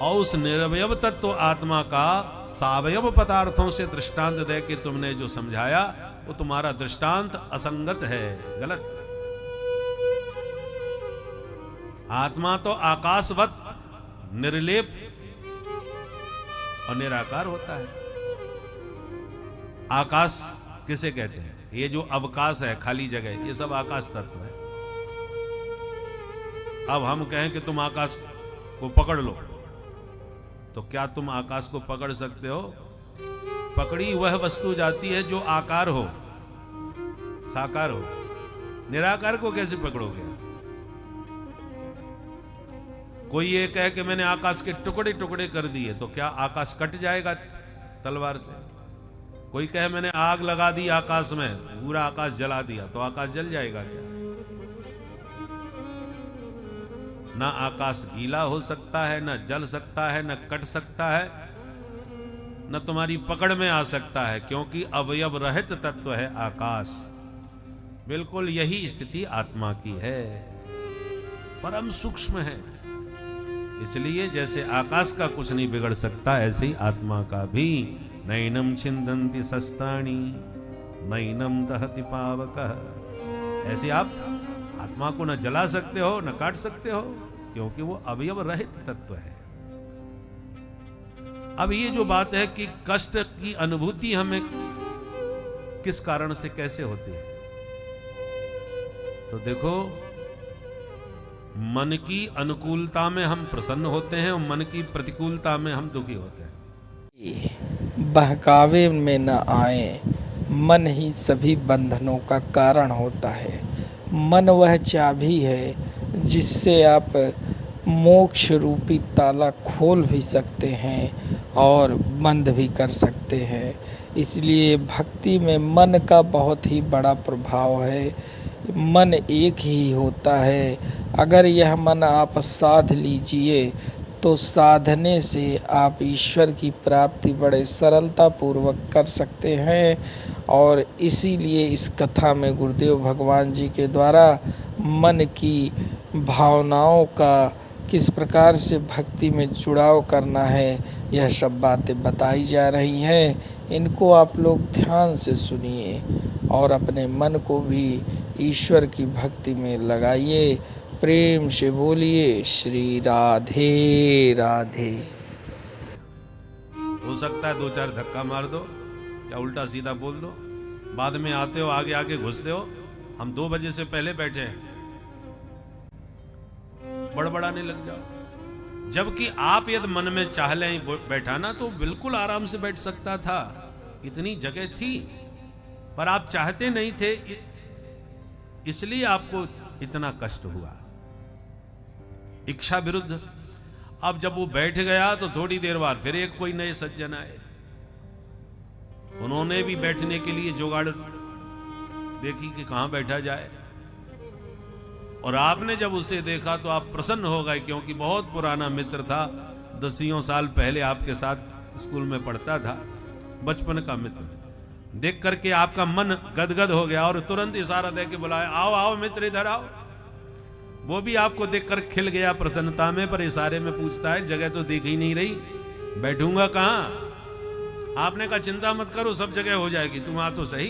और उस निरवयव तत्व आत्मा का सावयव पदार्थों से दृष्टांत दे के तुमने जो समझाया वो तुम्हारा दृष्टांत असंगत है, गलत। आत्मा तो आकाशवत निर्लेप और निराकार होता है। आकाश किसे कहते हैं? ये जो अवकाश है, खाली जगह, ये सब आकाश तत्व है। अब हम कहें कि तुम आकाश को पकड़ लो, तो क्या तुम आकाश को पकड़ सकते हो? पकड़ी वह वस्तु जाती है जो आकार हो, साकार हो। निराकार को कैसे पकड़ोगे? कोई ये कहे कि मैंने आकाश के टुकड़े टुकड़े कर दिए, तो क्या आकाश कट जाएगा तलवार से? कोई कहे मैंने आग लगा दी आकाश में, पूरा आकाश जला दिया, तो आकाश जल जाएगा क्या? ना आकाश गीला हो सकता है, ना जल सकता है, ना कट सकता है, न तुम्हारी पकड़ में आ सकता है, क्योंकि अवयव रहित तत्व है आकाश। बिल्कुल यही स्थिति आत्मा की है, परम सूक्ष्म है। इसलिए जैसे आकाश का कुछ नहीं बिगड़ सकता, ऐसे ही आत्मा का भी। नैनम छिन्दन्ति शस्त्राणि नैनम दहति पावकः। ऐसे आप आत्मा को न जला सकते हो, न काट सकते हो, क्योंकि वो अवयव रहित तत्व है। अब ये जो बात है कि कष्ट की अनुभूति हमें किस कारण से कैसे होती है, तो देखो, मन की अनुकूलता में हम प्रसन्न होते हैं और मन की प्रतिकूलता में हम दुखी होते हैं। बहकावे में न आए, मन ही सभी बंधनों का कारण होता है। मन वह चाबी है जिससे आप मोक्ष रूपी ताला खोल भी सकते हैं और बंद भी कर सकते हैं। इसलिए भक्ति में मन का बहुत ही बड़ा प्रभाव है। मन एक ही होता है। अगर यह मन आप साध लीजिए तो साधने से आप ईश्वर की प्राप्ति बड़े सरलता पूर्वक कर सकते हैं। और इसीलिए इस कथा में गुरुदेव भगवान जी के द्वारा मन की भावनाओं का किस प्रकार से भक्ति में जुड़ाव करना है, यह सब बातें बताई जा रही हैं। इनको आप लोग ध्यान से सुनिए और अपने मन को भी ईश्वर की भक्ति में लगाइए। प्रेम से बोलिए श्री राधे राधे। हो सकता है 2-4 धक्का मार दो या उल्टा सीधा बोल दो, बाद में आते हो आगे आगे घुसते हो। हम 2 बजे से पहले बैठे हैं, बड़बड़ाने लग जाओ। जबकि आप यदि मन में चाह लें बैठाना तो बिल्कुल आराम से बैठ सकता था, इतनी जगह थी, पर आप चाहते नहीं थे, इसलिए आपको इतना कष्ट हुआ, इच्छा विरुद्ध। अब जब वो बैठ गया तो थोड़ी देर बाद फिर एक कोई नए सज्जन आए, उन्होंने भी बैठने के लिए जुगाड़ देखी कि कहां बैठा जाए। और आपने जब उसे देखा तो आप प्रसन्न हो गए, क्योंकि बहुत पुराना मित्र था, 10 साल पहले आपके साथ स्कूल में पढ़ता था, बचपन का मित्र। देख करके आपका मन गदगद हो गया और तुरंत इशारा दे के बुलाया, आओ आओ मित्र इधर आओ। वो भी आपको देखकर खिल गया प्रसन्नता में, पर इशारे में पूछता है जगह तो दिख ही नहीं रही, बैठूंगा कहां? आपने कहा चिंता मत करो, सब जगह हो जाएगी, तुम आ तो सही।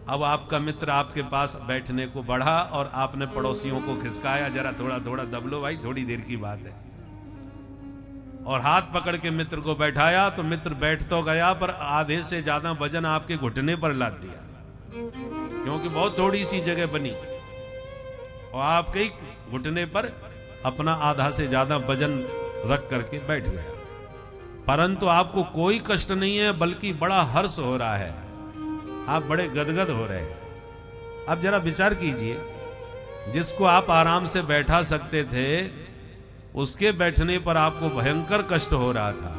अब आपका मित्र आपके पास बैठने को बढ़ा और आपने पड़ोसियों को खिसकाया, जरा थोड़ा थोड़ा दब लो भाई, थोड़ी देर की बात है। और हाथ पकड़ के मित्र को बैठाया तो मित्र बैठ तो गया, पर आधे से ज्यादा वजन आपके घुटने पर लाद दिया, क्योंकि बहुत थोड़ी सी जगह बनी और आपके घुटने पर अपना आधा से ज्यादा वजन रख करके बैठ गया। परंतु आपको कोई कष्ट नहीं है, बल्कि बड़ा हर्ष हो रहा है, आप बड़े गदगद हो रहे हैं। अब जरा विचार कीजिए, जिसको आप आराम से बैठा सकते थे, उसके बैठने पर आपको भयंकर कष्ट हो रहा था,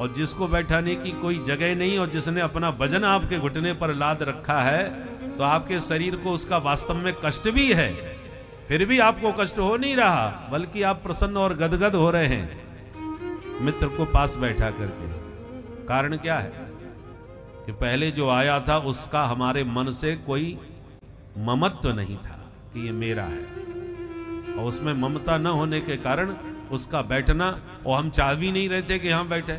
और जिसको बैठाने की कोई जगह नहीं और जिसने अपना वजन आपके घुटने पर लाद रखा है, तो आपके शरीर को उसका वास्तव में कष्ट भी है, फिर भी आपको कष्ट हो नहीं रहा, बल्कि आप प्रसन्न और गदगद हो रहे हैं मित्र को पास बैठा करके। कारण क्या है कि पहले जो आया था उसका हमारे मन से कोई ममत्व नहीं था कि ये मेरा है, और उसमें ममता न होने के कारण उसका बैठना, और हम चाह भी नहीं रहे थे कि यहां बैठे,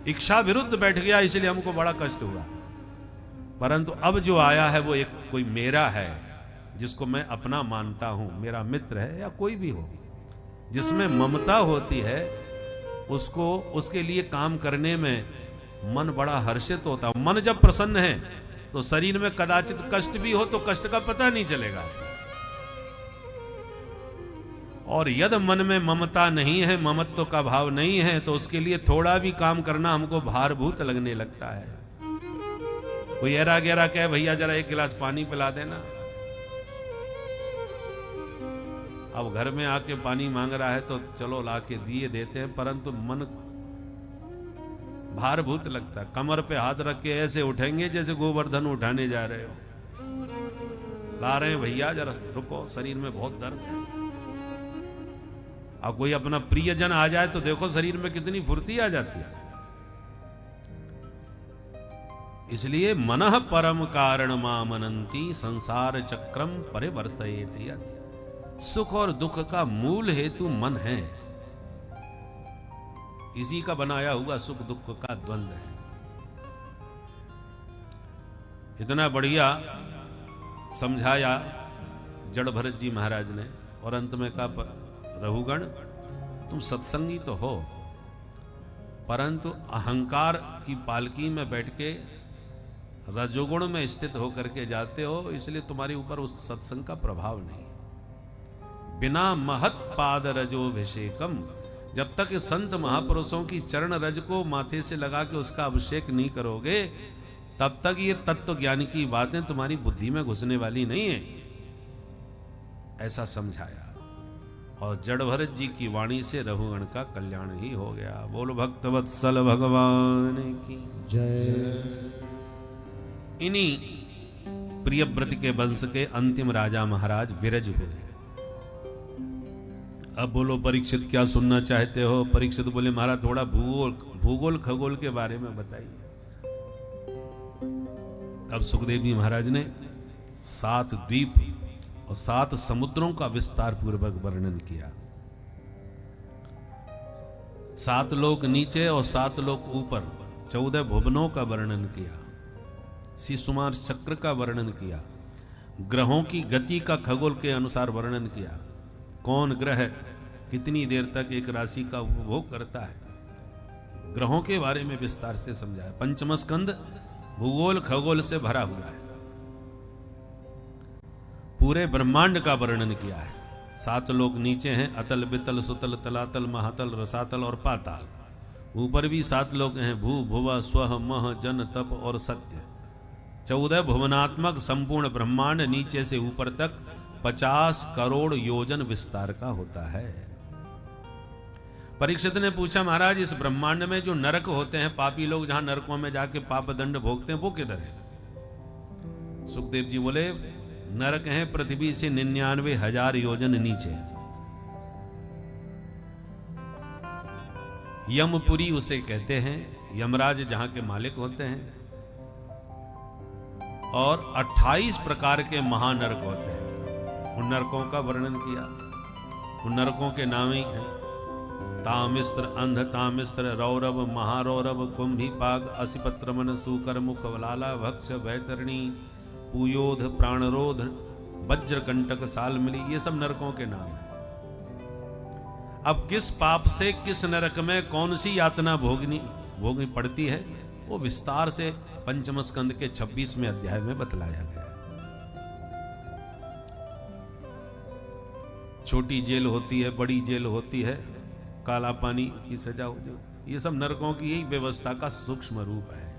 इच्छा विरुद्ध बैठ गया, इसलिए हमको बड़ा कष्ट हुआ। परंतु अब जो आया है वो एक कोई मेरा है, जिसको मैं अपना मानता हूं, मेरा मित्र है या कोई भी हो, जिसमें ममता होती है उसको, उसके लिए काम करने में मन बड़ा हर्षित होता है। मन जब प्रसन्न है तो शरीर में कदाचित कष्ट भी हो तो कष्ट का पता नहीं चलेगा, और यदि मन में ममता नहीं है, ममत्व का भाव नहीं है, तो उसके लिए थोड़ा भी काम करना हमको भारभूत लगने लगता है। कोई एरा गहरा कहे भैया जरा एक गिलास पानी पिला देना, अब घर में आके पानी मांग रहा है तो चलो ला के दिए देते हैं, परंतु मन भारभूत लगता है। कमर पे हाथ रख के ऐसे उठेंगे जैसे गोवर्धन उठाने जा रहे हो, ला रहे हैं भैया जरा रुको, शरीर में बहुत दर्द है। अब कोई अपना प्रियजन आ जाए तो देखो शरीर में कितनी फुर्ती आ जाती है। इसलिए मनः परम कारण मामनंती संसार चक्रम परिवर्तयेति। सुख और दुख का मूल हेतु मन है, इसी का बनाया हुआ सुख दुख का द्वंद है। इतना बढ़िया समझाया जड़ भरत जी महाराज ने, और अंत में कहा रघुगण तुम सत्संगी तो हो, परंतु अहंकार की पालकी में बैठ के रजोगुण में स्थित होकर के जाते हो, इसलिए तुम्हारे ऊपर उस सत्संग का प्रभाव नहीं। बिना महत पाद रजोभिषेकम, जब तक संत महापुरुषों की चरण रज को माथे से लगा के उसका अभिषेक नहीं करोगे, तब तक ये तत्व ज्ञान की बातें तुम्हारी बुद्धि में घुसने वाली नहीं है, ऐसा समझाया। और जड़ भरत जी की वाणी से रघुगण का कल्याण ही हो गया। बोल भक्त वत्सल भगवान की जय। इन्हीं प्रियव्रत के वंश के अंतिम राजा महाराज विरज हुए। अब बोलो परीक्षित क्या सुनना चाहते हो? परीक्षित बोले महाराज थोड़ा भूगोल खगोल के बारे में बताइए। अब सुखदेव जी महाराज ने 7 द्वीप और 7 समुद्रों का विस्तार पूर्वक वर्णन किया। 7 लोक नीचे और 7 लोक ऊपर, 14 भुवनों का वर्णन किया, शिशुमार चक्र का वर्णन किया, ग्रहों की गति का खगोल के अनुसार वर्णन किया, कौन ग्रह कितनी देर तक एक राशि का उपभोग करता है, ग्रहों के बारे में विस्तार से समझाया। पंचम स्कंद भूगोल खगोल से भरा हुआ है। पूरे ब्रह्मांड का वर्णन किया है। 7 लोक नीचे हैं, अतल बितल सुतल तलातल महातल रसातल और पाताल। ऊपर भी 7 लोक हैं, भू भुव स्व मह जन तप और सत्य। 14 भुवनात्मक संपूर्ण ब्रह्मांड नीचे से ऊपर तक 50 करोड़ योजन विस्तार का होता है। परीक्षित ने पूछा महाराज इस ब्रह्मांड में जो नरक होते हैं, पापी लोग जहां नरकों में जाके पाप दंड भोगते हैं, वो किधर है? सुखदेव जी बोले नरक है पृथ्वी से 99,000 योजन नीचे। यमपुरी उसे कहते हैं, यमराज जहां के मालिक होते हैं, और 28 प्रकार के महानरक होते हैं। उन नरकों का वर्णन किया। उन नरकों के नाम ही हैं तामिस्त्र, अंध तामिस्त्र, रौरव, महारौरव, कुंभीपाग, असिपत्रमन, सूकर मुख, लाला भक्ष, वैतरणी, पुयोध, प्राणरोध, वज्रकंटक, सालमिली, ये सब नरकों के नाम हैं। अब किस पाप से किस नरक में कौन सी यातना भोगनी पड़ती है, वो विस्तार से पंचम स्कंद के 26वें अध्याय में बतलाया गया। छोटी जेल होती है, बड़ी जेल होती है, काला पानी की सजा हो जाए, ये सब नरकों की यही व्यवस्था का सूक्ष्म रूप है।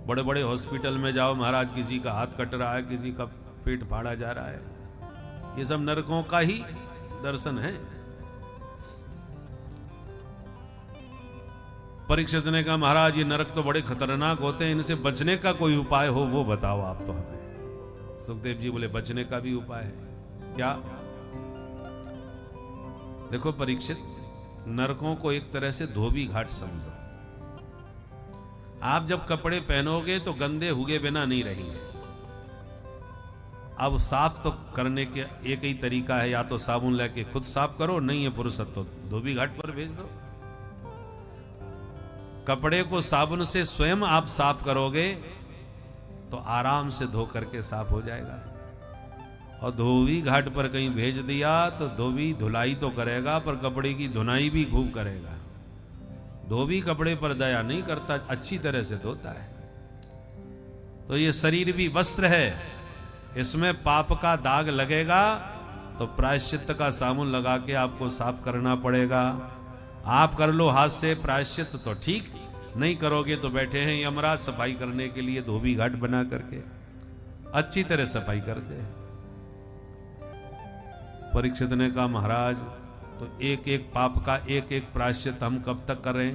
बड़े बड़े हॉस्पिटल में जाओ महाराज, किसी का हाथ कट रहा है, किसी का पेट फाड़ा जा रहा है, ये सब नरकों का ही दर्शन है। परीक्षित ने कहा महाराज ये नरक तो बड़े खतरनाक होते हैं, इनसे बचने का कोई उपाय हो वो बताओ आप तो हमें। सुखदेव जी बोले बचने का भी उपाय है। क्या? देखो परीक्षित, नरकों को एक तरह से धोबी घाट समझो। आप जब कपड़े पहनोगे तो गंदे हुए बिना नहीं रहेंगे। अब साफ तो करने के एक ही तरीका है, या तो साबुन लेके खुद साफ करो, नहीं है फुर्सत तो धोबी घाट पर भेज दो। कपड़े को साबुन से स्वयं आप साफ करोगे तो आराम से धो करके साफ हो जाएगा। और धोबी घाट पर कहीं भेज दिया तो धोबी धुलाई तो करेगा पर कपड़े की धुनाई भी खूब करेगा। धोबी कपड़े पर दया नहीं करता, अच्छी तरह से धोता है। तो ये शरीर भी वस्त्र है, इसमें पाप का दाग लगेगा तो प्रायश्चित का साबुन लगा के आपको साफ करना पड़ेगा। आप कर लो हाथ से प्रायश्चित तो ठीक, नहीं करोगे तो बैठे हैं यमराज सफाई करने के लिए धोबी घाट बना करके अच्छी तरह सफाई करते हैं। परीक्षित ने कहा महाराज तो एक एक पाप का एक एक प्रायश्चित हम कब तक करें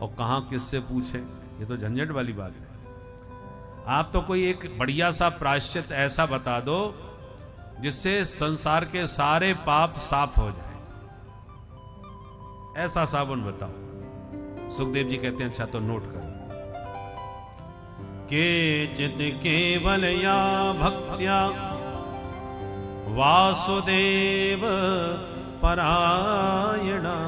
और कहां किससे पूछें, ये तो झंझट वाली बात है। आप तो कोई एक बढ़िया सा प्रायश्चित ऐसा बता दो जिससे संसार के सारे पाप साफ हो जाए, ऐसा साबुन बताओ। सुखदेव जी कहते हैं अच्छा तो नोट करो। के चित केवल या भक्त्या वासुदेव परायणा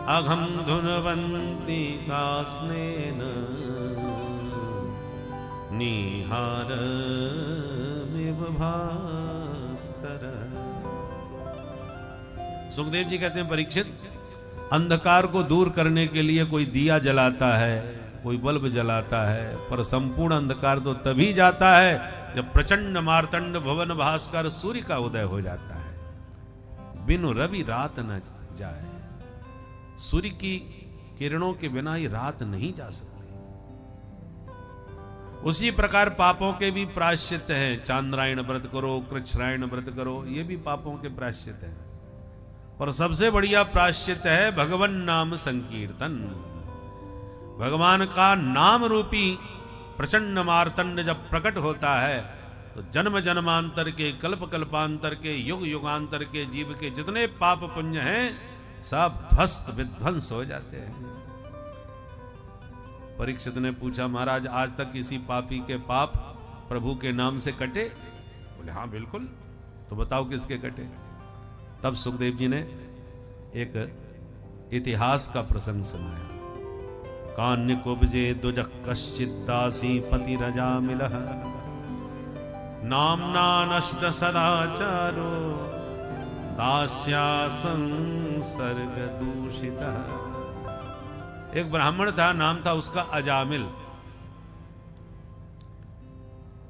अघम धुनवंती कास्नेन निहार भास्कर। सुखदेव जी कहते हैं परीक्षित, अंधकार को दूर करने के लिए कोई दिया जलाता है, कोई बल्ब जलाता है, पर संपूर्ण अंधकार तो तभी जाता है जब प्रचंड मार्तंड भुवन भास्कर सूर्य का उदय हो जाता है। बिनु रवि रात न जाए, सूर्य की किरणों के बिना ही रात नहीं जा सकती। उसी प्रकार पापों के भी प्रायश्चित हैं। चांद्रायण व्रत करो, कृच्छ्रायण व्रत करो, ये भी पापों के प्रायश्चित हैं। पर सबसे बढ़िया प्रायश्चित है भगवान नाम संकीर्तन। भगवान का नाम रूपी प्रचंड मार्तंड जब प्रकट होता है तो जन्म जन्मांतर के, कल्प कल्पांतर के, युग युगांतर के जीव के जितने पाप पुण्य हैं सब ध्वस्त विध्वंस हो जाते हैं। परीक्षित ने पूछा महाराज आज तक किसी पापी के पाप प्रभु के नाम से कटे? बोले हाँ बिल्कुल। तो बताओ किसके कटे? तब सुखदेव जी ने एक इतिहास का प्रसंग सुनाया। कान्य कुब्जे दुजक कश्चित दासी पति रजा मिलह नामना नष्ट सदाचारो दास्या संसर्ग दूषितः। एक ब्राह्मण था, नाम था उसका अजामिल।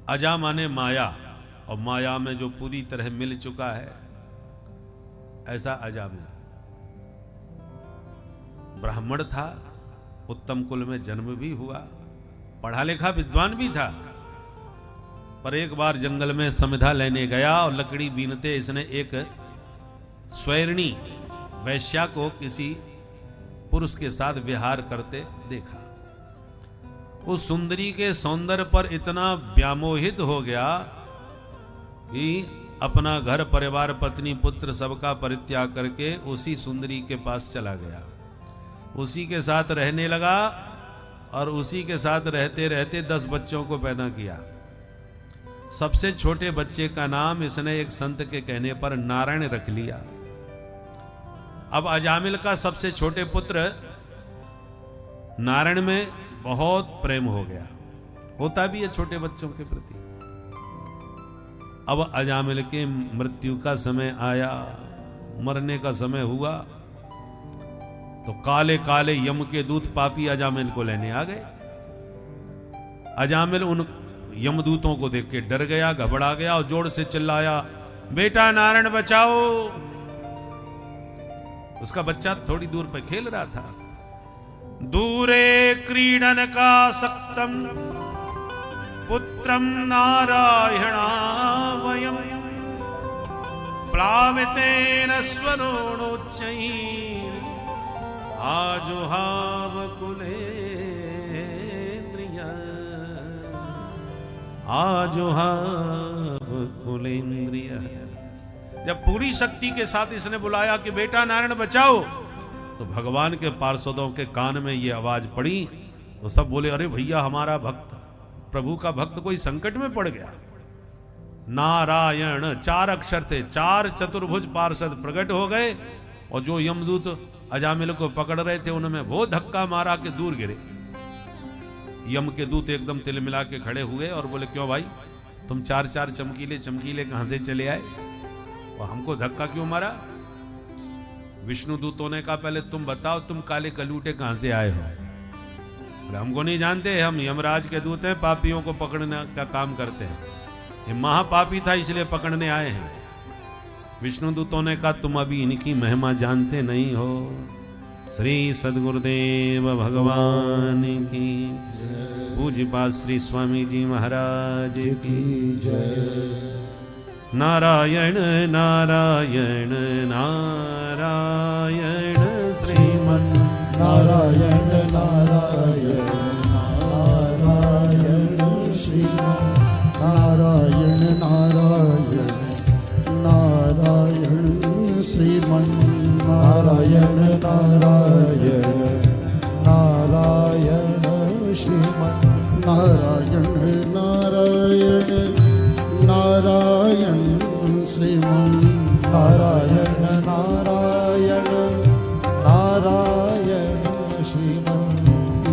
अजा माने माया, और माया में जो पूरी तरह मिल चुका है ऐसा अजामिल। ब्राह्मण था, उत्तम कुल में जन्म भी हुआ, पढ़ा लिखा विद्वान भी था। पर एक बार जंगल में समिधा लेने गया और लकड़ी बीनते इसने एक स्वैरणी वैश्या को किसी पुरुष के साथ विहार करते देखा। उस सुंदरी के सौंदर्य पर इतना व्यामोहित हो गया कि अपना घर परिवार पत्नी पुत्र सबका परित्याग करके उसी सुंदरी के पास चला गया। उसी के साथ रहने लगा और उसी के साथ रहते रहते 10 बच्चों को पैदा किया। सबसे छोटे बच्चे का नाम इसने एक संत के कहने पर नारायण रख लिया। अब अजामिल का सबसे छोटे पुत्र नारायण में बहुत प्रेम हो गया, होता भी है छोटे बच्चों के प्रति। अब अजामिल के मृत्यु का समय आया, मरने का समय हुआ तो काले काले यम के दूत पापी अजामिल को लेने आ गए। अजामिल उन यमदूतों को देख के डर गया, घबरा गया और जोर से चिल्लाया, बेटा नारायण बचाओ। उसका बच्चा थोड़ी दूर पे खेल रहा था। दूरे क्रीडन का सक्तम पुत्रम नारायणा वयम प्लावितेन स्वरोणोच्चैः आजुहाव कुलेन्द्रिय आजुहाव कुलेन्द्रिय। जब पूरी शक्ति के साथ इसने बुलाया कि बेटा नारायण बचाओ, तो भगवान के पार्षदों के कान में ये आवाज पड़ी तो सब बोले, अरे भैया हमारा भक्त, प्रभु का भक्त कोई संकट में पड़ गया। नारायण, 4 अक्षर थे, 4 चतुर्भुज पार्षद प्रकट हो गए और जो यमदूत अजामिल को पकड़ रहे थे उनमें वो धक्का मारा कि दूर गिरे। यम के दूत एकदम तिल मिला के खड़े हुए और बोले, क्यों भाई, तुम 4 चमकीले चमकीले कहां से चले आए और हमको धक्का क्यों मारा? विष्णु दूतों ने कहा, पहले तुम बताओ, तुम काले कलूटे कहां से आए हो? बोले, हमको नहीं जानते, हम यमराज के दूत हैं, पापियों को पकड़ने का काम करते हैं। ये महापापी था इसलिए पकड़ने आए हैं। विष्णु दूतों ने कहा, तुम अभी इनकी महिमा जानते नहीं हो। श्री सद्गुरुदेव भगवान की पूज्यपाद श्री स्वामी जी महाराज की जय। नारायण नारायण नारायण श्रीमन नारायण नारायण नारायण श्रीमन नारायण नारायण नारायण श्रीमन नारायण नारायण नारायण श्रीमन नारायण नारायण नारायण श्रीमन नारायण नारायण नारायण श्रीमन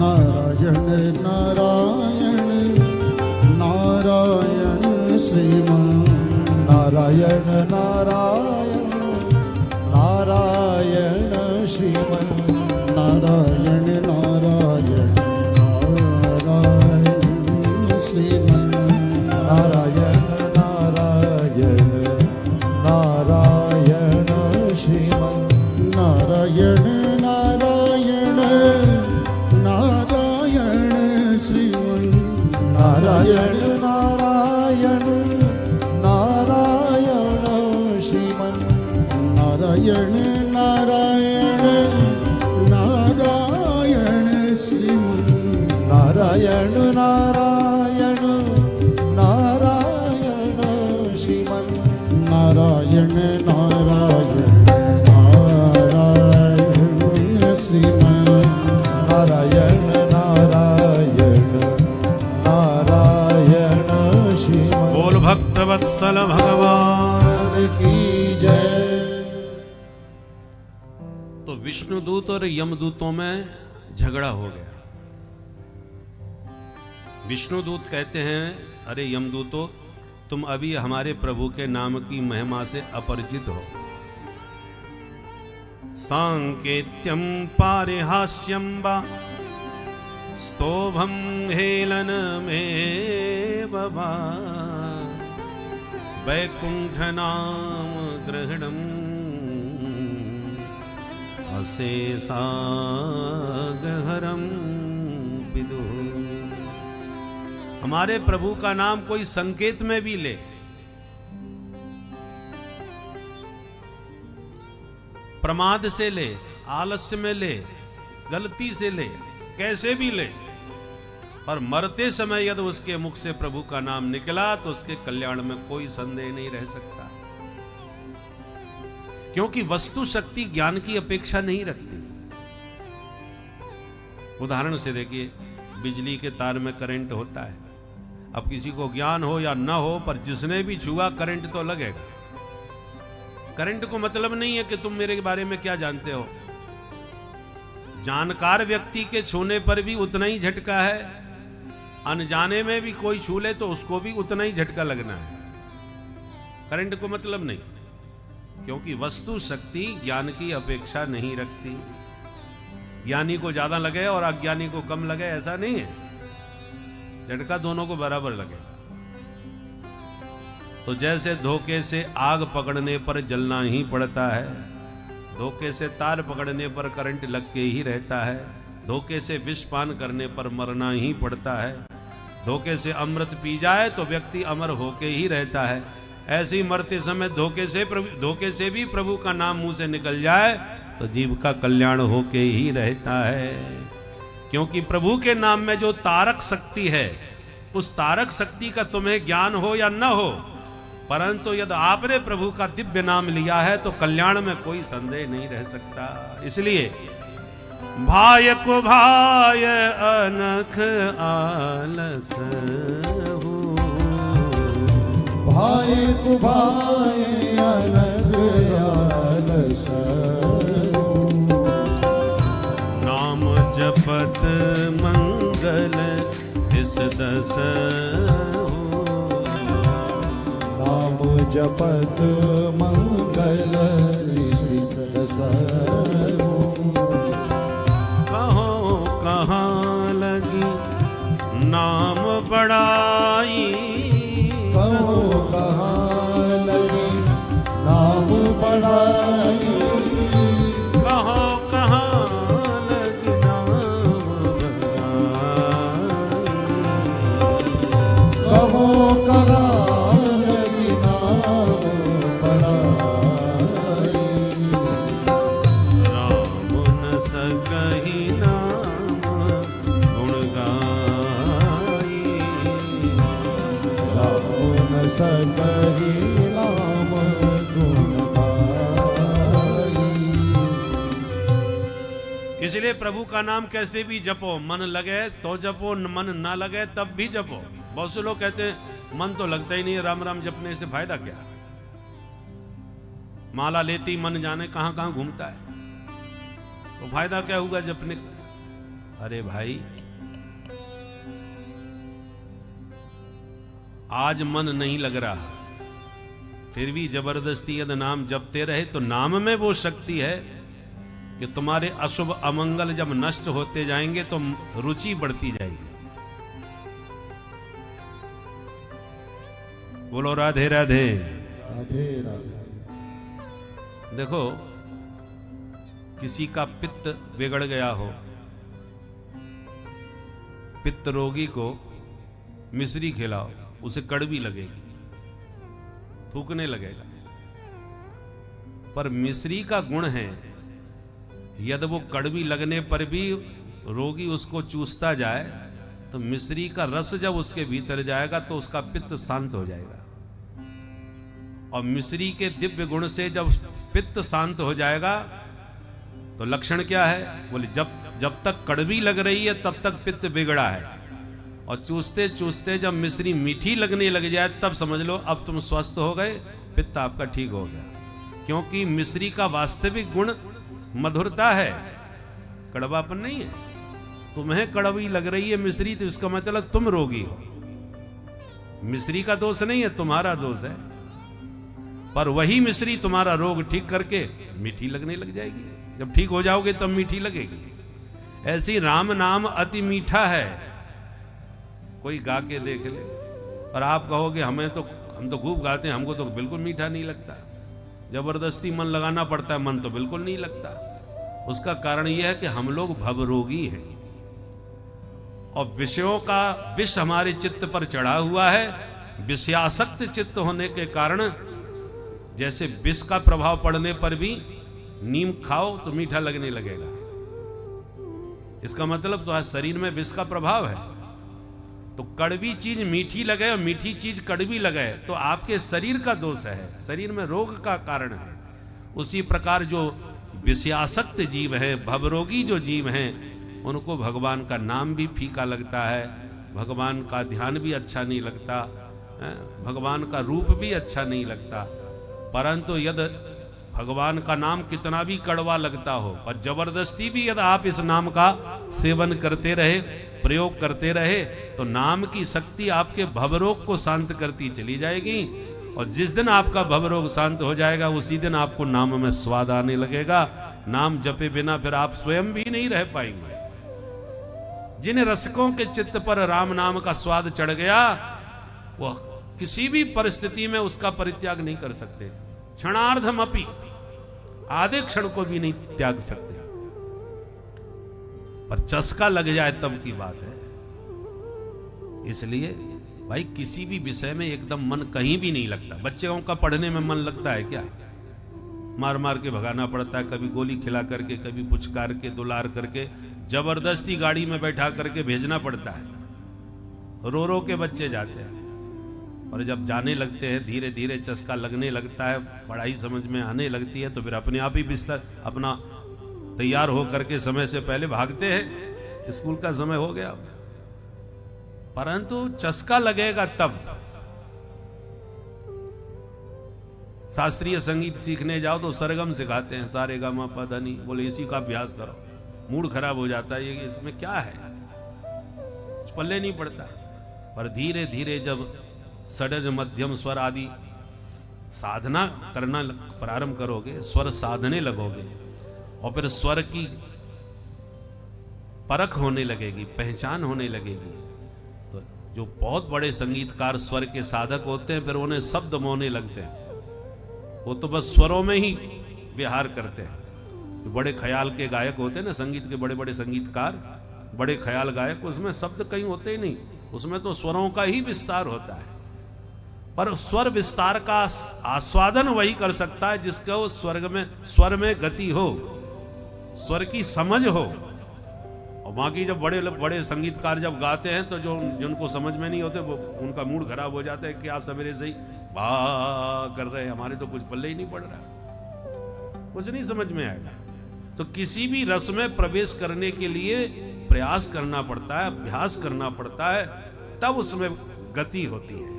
नारायण नारायण नारायण श्रीमन नारायण नारायण नारायण श्रीमन नारायण नारायण नारायण श्रीमन नारायण नारायण नारायण श्रीमन नारायण नारायण नारायण श्रीमन नारायण नारायण नारायण श्रीमन नारायण नारायण नारायण श्रीमन नारायण नारायण नारायण श्रीमन नारायण नारायण नारायण श्रीमन नारायण नारायण नारायण श्रीमन। बोल भक्त वत्सल भगवान की जय। तो विष्णुदूत और यमदूतों में झगड़ा हो गया। विष्णुदूत कहते हैं, अरे यमदूतों, तुम अभी हमारे प्रभु के नाम की महिमा से अपरिचित हो। सांकेत्यम पारिहास्यम वा स्तोभम हेलन में बबा वैकुंठ नाम ग्रहणम अशेषागहरम विदु। हमारे प्रभु का नाम कोई संकेत में भी ले, प्रमाद से ले, आलस्य में ले, गलती से ले, कैसे भी ले, पर मरते समय यदि उसके मुख से प्रभु का नाम निकला तो उसके कल्याण में कोई संदेह नहीं रह सकता। क्योंकि वस्तु शक्ति ज्ञान की अपेक्षा नहीं रखती। उदाहरण से देखिए, बिजली के तार में करंट होता है। अब किसी को ज्ञान हो या न हो, पर जिसने भी छुआ करंट तो लगेगा। करंट को मतलब नहीं है कि तुम मेरे बारे में क्या जानते हो। जानकार व्यक्ति के छूने पर भी उतना ही झटका है, अनजाने में भी कोई छू ले तो उसको भी उतना ही झटका लगना है। करंट को मतलब नहीं, क्योंकि वस्तु शक्ति ज्ञान की अपेक्षा नहीं रखती। ज्ञानी को ज्यादा लगे और अज्ञानी को कम लगे ऐसा नहीं है, झटका दोनों को बराबर लगे। तो जैसे धोखे से आग पकड़ने पर जलना ही पड़ता है, धोखे से तार पकड़ने पर करंट लग के ही रहता है, धोखे से विष पान करने पर मरना ही पड़ता है, धोखे से अमृत पी जाए तो व्यक्ति अमर होके ही रहता है। ऐसे ही मरते समय धोखे से भी प्रभु का नाम मुंह से निकल जाए तो जीव का कल्याण होके ही रहता है। क्योंकि प्रभु के नाम में जो तारक शक्ति है, उस तारक शक्ति का तुम्हें ज्ञान हो या न हो, परंतु यदि आपने प्रभु का दिव्य नाम लिया है तो कल्याण में कोई संदेह नहीं रह सकता। इसलिए भाय को भाय अनख आलस हो, भाय को भाय अनख आलस हो, नाम जपत मंगल इस दस हो, नाम जपत मंगल ऋषि दस हो, कहो कहाँ लगी नाम बड़ाई, कहो कहाँ लगी नाम बड़ाई, कहो कहाँ लगी नाम बड़ाई, कहो कहाँ लगी नाम बड़ाई, राम न सकहि नाम गुण गाई, राम सकहि नाम गुण गाई। इसलिए प्रभु का नाम कैसे भी जपो, मन लगे तो जपो, मन ना लगे तब भी जपो। बहुत से लोग कहते हैं मन तो लगता ही नहीं है, राम राम जपने से फायदा क्या। माला लेते ही मन जाने कहां कहां घूमता है, तो फायदा क्या होगा जपने का। अरे भाई, आज मन नहीं लग रहा, फिर भी जबरदस्ती यदि नाम जपते रहे तो नाम में वो शक्ति है कि तुम्हारे अशुभ अमंगल जब नष्ट होते जाएंगे तो रुचि बढ़ती जाएगी। बोलो राधे राधे। राधे राधे। देखो, किसी का पित्त बिगड़ गया हो, पित्त रोगी को मिश्री खिलाओ, उसे कड़वी लगेगी, थूकने लगेगा। पर मिश्री का गुण है, यदि वो कड़वी लगने पर भी रोगी उसको चूसता जाए तो मिश्री का रस जब उसके भीतर जाएगा तो उसका पित्त शांत हो जाएगा। और मिश्री के दिव्य गुण से जब पित्त शांत हो जाएगा तो लक्षण क्या है, बोले जब तक कड़वी लग रही है तब तक पित्त बिगड़ा है, और चूसते चूसते जब मिश्री मीठी लगने लग जाए तब समझ लो अब तुम स्वस्थ हो गए, पित्त आपका ठीक हो गया। क्योंकि मिश्री का वास्तविक गुण मधुरता है, कड़वापन नहीं है। तुम्हें कड़वी लग रही है मिश्री तो इसका मतलब तुम रोगी हो, मिश्री का दोष नहीं है, तुम्हारा दोष है। पर वही मिश्री तुम्हारा रोग ठीक करके मीठी लगने लग जाएगी, जब ठीक हो जाओगे तब मीठी लगेगी। ऐसी राम नाम अति मीठा है, कोई गा के देख ले, और आप कहोगे हम तो खूब गाते हैं, हमको तो बिल्कुल मीठा नहीं लगता। जबरदस्ती मन लगाना पड़ता है, मन तो बिल्कुल नहीं लगता। उसका कारण यह है कि हम लोग भवरोगी हैं और विषयों का विष हमारे चित्त पर चढ़ा हुआ है। विषयासक्त चित्त होने के कारण जैसे विष का प्रभाव पड़ने पर भी नीम खाओ तो मीठा लगने लगेगा, इसका मतलब तो शरीर में विष का प्रभाव है। तो कड़वी चीज मीठी लगे और मीठी चीज कड़वी लगे तो आपके शरीर का दोष है, शरीर में रोग का कारण है। उसी प्रकार जो विषयासक्त जीव है, भवरोगी जो जीव हैं, उनको भगवान का नाम भी फीका लगता है, भगवान का ध्यान भी अच्छा नहीं लगता, भगवान का रूप भी अच्छा नहीं लगता। परंतु यदि भगवान का नाम कितना भी कड़वा लगता हो और जबरदस्ती भी यदि आप इस नाम का सेवन करते रहे, प्रयोग करते रहे, तो नाम की शक्ति आपके भवरोग को शांत करती चली जाएगी। और जिस दिन आपका भवरोग शांत हो जाएगा उसी दिन आपको नाम में स्वाद आने लगेगा। नाम जपे बिना फिर आप स्वयं भी नहीं रह पाएंगे। जिन रसिकों के चित्त पर राम नाम का स्वाद चढ़ गया, वह किसी भी परिस्थिति में उसका परित्याग नहीं कर सकते। क्षणार्धम अपि, आधे क्षण को भी नहीं त्याग सकते। पर चस्का लग जाए तब की बात है। इसलिए भाई किसी भी विषय में एकदम मन कहीं भी नहीं लगता। बच्चों का पढ़ने में मन लगता है क्या? मार मार के भगाना पड़ता है, कभी गोली खिला करके, कभी पुचकार के, दुलार करके, जबरदस्ती गाड़ी में बैठा करके भेजना पड़ता है। रो रो के बच्चे जाते हैं और जब जाने लगते हैं धीरे धीरे चस्का लगने लगता है, पढ़ाई समझ में आने लगती है, तो फिर अपने आप ही बिस्तर अपना तैयार होकर के समय से पहले भागते हैं, स्कूल का समय हो गया, परंतु चस्का लगेगा तब। शास्त्रीय संगीत सीखने जाओ तो सरगम सिखाते हैं, सारे गा मा पा धा नी, बोले इसी का अभ्यास करो, मूड खराब हो जाता है, ये इसमें क्या है, कुछ पल्ले नहीं पड़ता। पर धीरे धीरे जब षडज मध्यम स्वर आदि साधना करना प्रारंभ करोगे, स्वर साधने लगोगे और फिर स्वर की परख होने लगेगी, पहचान होने लगेगी, तो जो बहुत बड़े संगीतकार स्वर के साधक होते हैं फिर उन्हें शब्द मोहने लगते हैं, वो तो बस स्वरों में ही विहार करते हैं। जो बड़े ख्याल के गायक होते हैं ना, संगीत के बड़े बड़े संगीतकार, बड़े ख्याल गायक, उसमें शब्द कहीं होते ही नहीं, उसमें तो स्वरों का ही विस्तार होता है। पर स्वर विस्तार का आस्वादन वही कर सकता है जिसका वो स्वर में गति हो, स्वर की समझ हो। और बाकी जब बड़े बड़े संगीतकार जब गाते हैं तो जो जिनको समझ में नहीं होते वो उनका मूड खराब हो जाता है कि आज सवेरे से ही वाह कर रहे हैं, हमारे तो कुछ पल्ले ही नहीं पड़ रहा, कुछ नहीं समझ में आएगा। तो किसी भी रस में प्रवेश करने के लिए प्रयास करना पड़ता है, अभ्यास करना पड़ता है, तब उसमें गति होती है।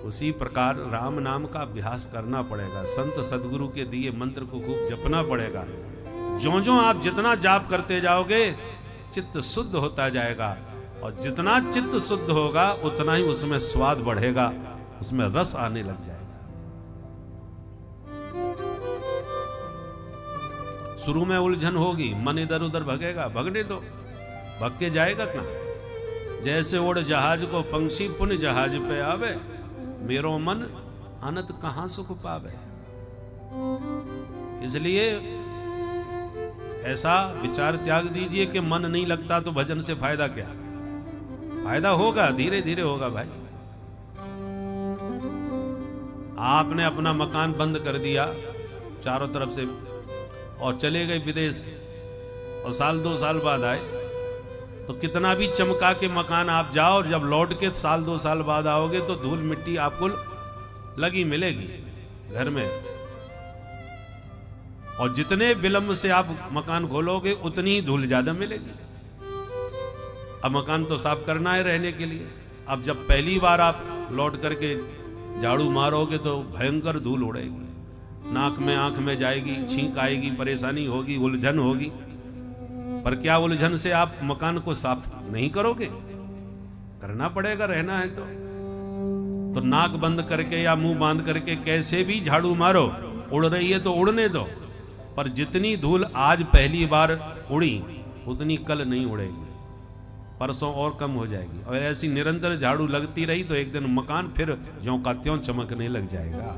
उसी प्रकार राम नाम का अभ्यास करना पड़ेगा, संत सदगुरु के दिए मंत्र को खूब जपना पड़ेगा। ज्यों ज्यों आप जितना जाप करते जाओगे चित्त शुद्ध होता जाएगा, और जितना चित्त शुद्ध होगा उतना ही उसमें स्वाद बढ़ेगा, उसमें रस आने लग जाएगा। शुरू में उलझन होगी, मन इधर उधर भगेगा, भगने दो, भग के जाएगा कहां। जैसे उड़ जहाज को पंछी पुन जहाज पे आवे, मेरो मन अनंत कहां सुख पावे। इसलिए ऐसा विचार त्याग दीजिए कि मन नहीं लगता तो भजन से फायदा क्या। फायदा होगा, धीरे धीरे होगा भाई। आपने अपना मकान बंद कर दिया चारों तरफ से और चले गए विदेश, और साल 2 साल बाद आए, तो कितना भी चमका के मकान आप जाओ, और जब लौट के साल 2 साल बाद आओगे तो धूल मिट्टी आपको लगी मिलेगी घर में। और जितने विलंब से आप मकान खोलोगे उतनी ही धूल ज्यादा मिलेगी। अब मकान तो साफ करना है रहने के लिए। अब जब पहली बार आप लौट करके झाड़ू मारोगे तो भयंकर धूल उड़ेगी, नाक में आंख में जाएगी, छींक आएगी, परेशानी होगी, उलझन होगी। पर क्या उलझन से आप मकान को साफ नहीं करोगे? करना पड़ेगा, रहना है तो नाक बंद करके या मुंह बांध करके कैसे भी झाड़ू मारो, उड़ रही है तो उड़ने दो। पर जितनी धूल आज पहली बार उड़ी उतनी कल नहीं उड़ेगी, परसों और कम हो जाएगी। और ऐसी निरंतर झाड़ू लगती रही तो एक दिन मकान फिर ज्यों का त्यों चमकने लग जाएगा।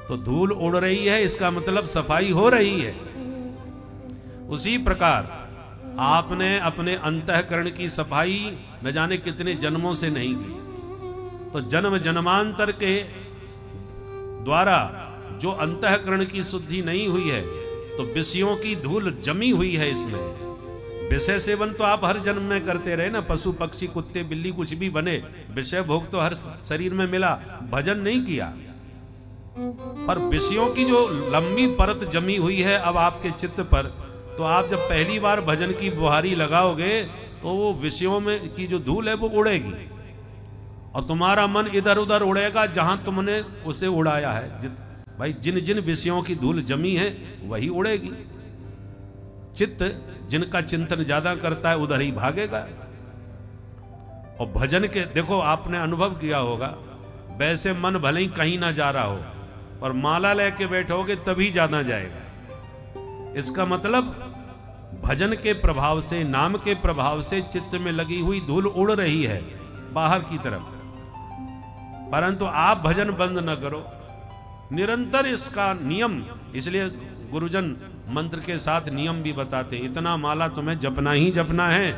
तो धूल उड़ रही है इसका मतलब सफाई हो रही है। उसी प्रकार आपने अपने अंतःकरण की सफाई न जाने कितने जन्मों से नहीं की, तो जन्म जन्मांतर के द्वारा जो अंतःकरण की शुद्धि नहीं हुई है, तो विषयों की धूल जमी हुई है इसमें। विषय सेवन तो आप हर जन्म में करते रहे ना, पशु पक्षी कुत्ते बिल्ली कुछ भी बने, विषय भोग तो हर शरीर में मिला, भजन नहीं किया। पर विषयों की जो लंबी परत जमी हुई है अब आपके चित्त पर, तो आप जब पहली बार भजन की बुहारी लगाओगे तो वो विषयों में की जो धूल है वो उड़ेगी, और तुम्हारा मन इधर उधर उड़ेगा जहां तुमने उसे उड़ाया है। भाई जिन जिन विषयों की धूल जमी है वही उड़ेगी। चित्त जिनका चिंतन ज्यादा करता है उधर ही भागेगा। और भजन के देखो आपने अनुभव किया होगा, वैसे मन भले ही कहीं ना जा रहा हो और माला लेके बैठोगे तभी ज्यादा जाएगा। इसका मतलब भजन के प्रभाव से, नाम के प्रभाव से चित्त में लगी हुई धूल उड़ रही है बाहर की तरफ। परंतु आप भजन बंद न करो, निरंतर इसका नियम। इसलिए गुरुजन मंत्र के साथ नियम भी बताते, इतना माला तुम्हें जपना ही जपना है।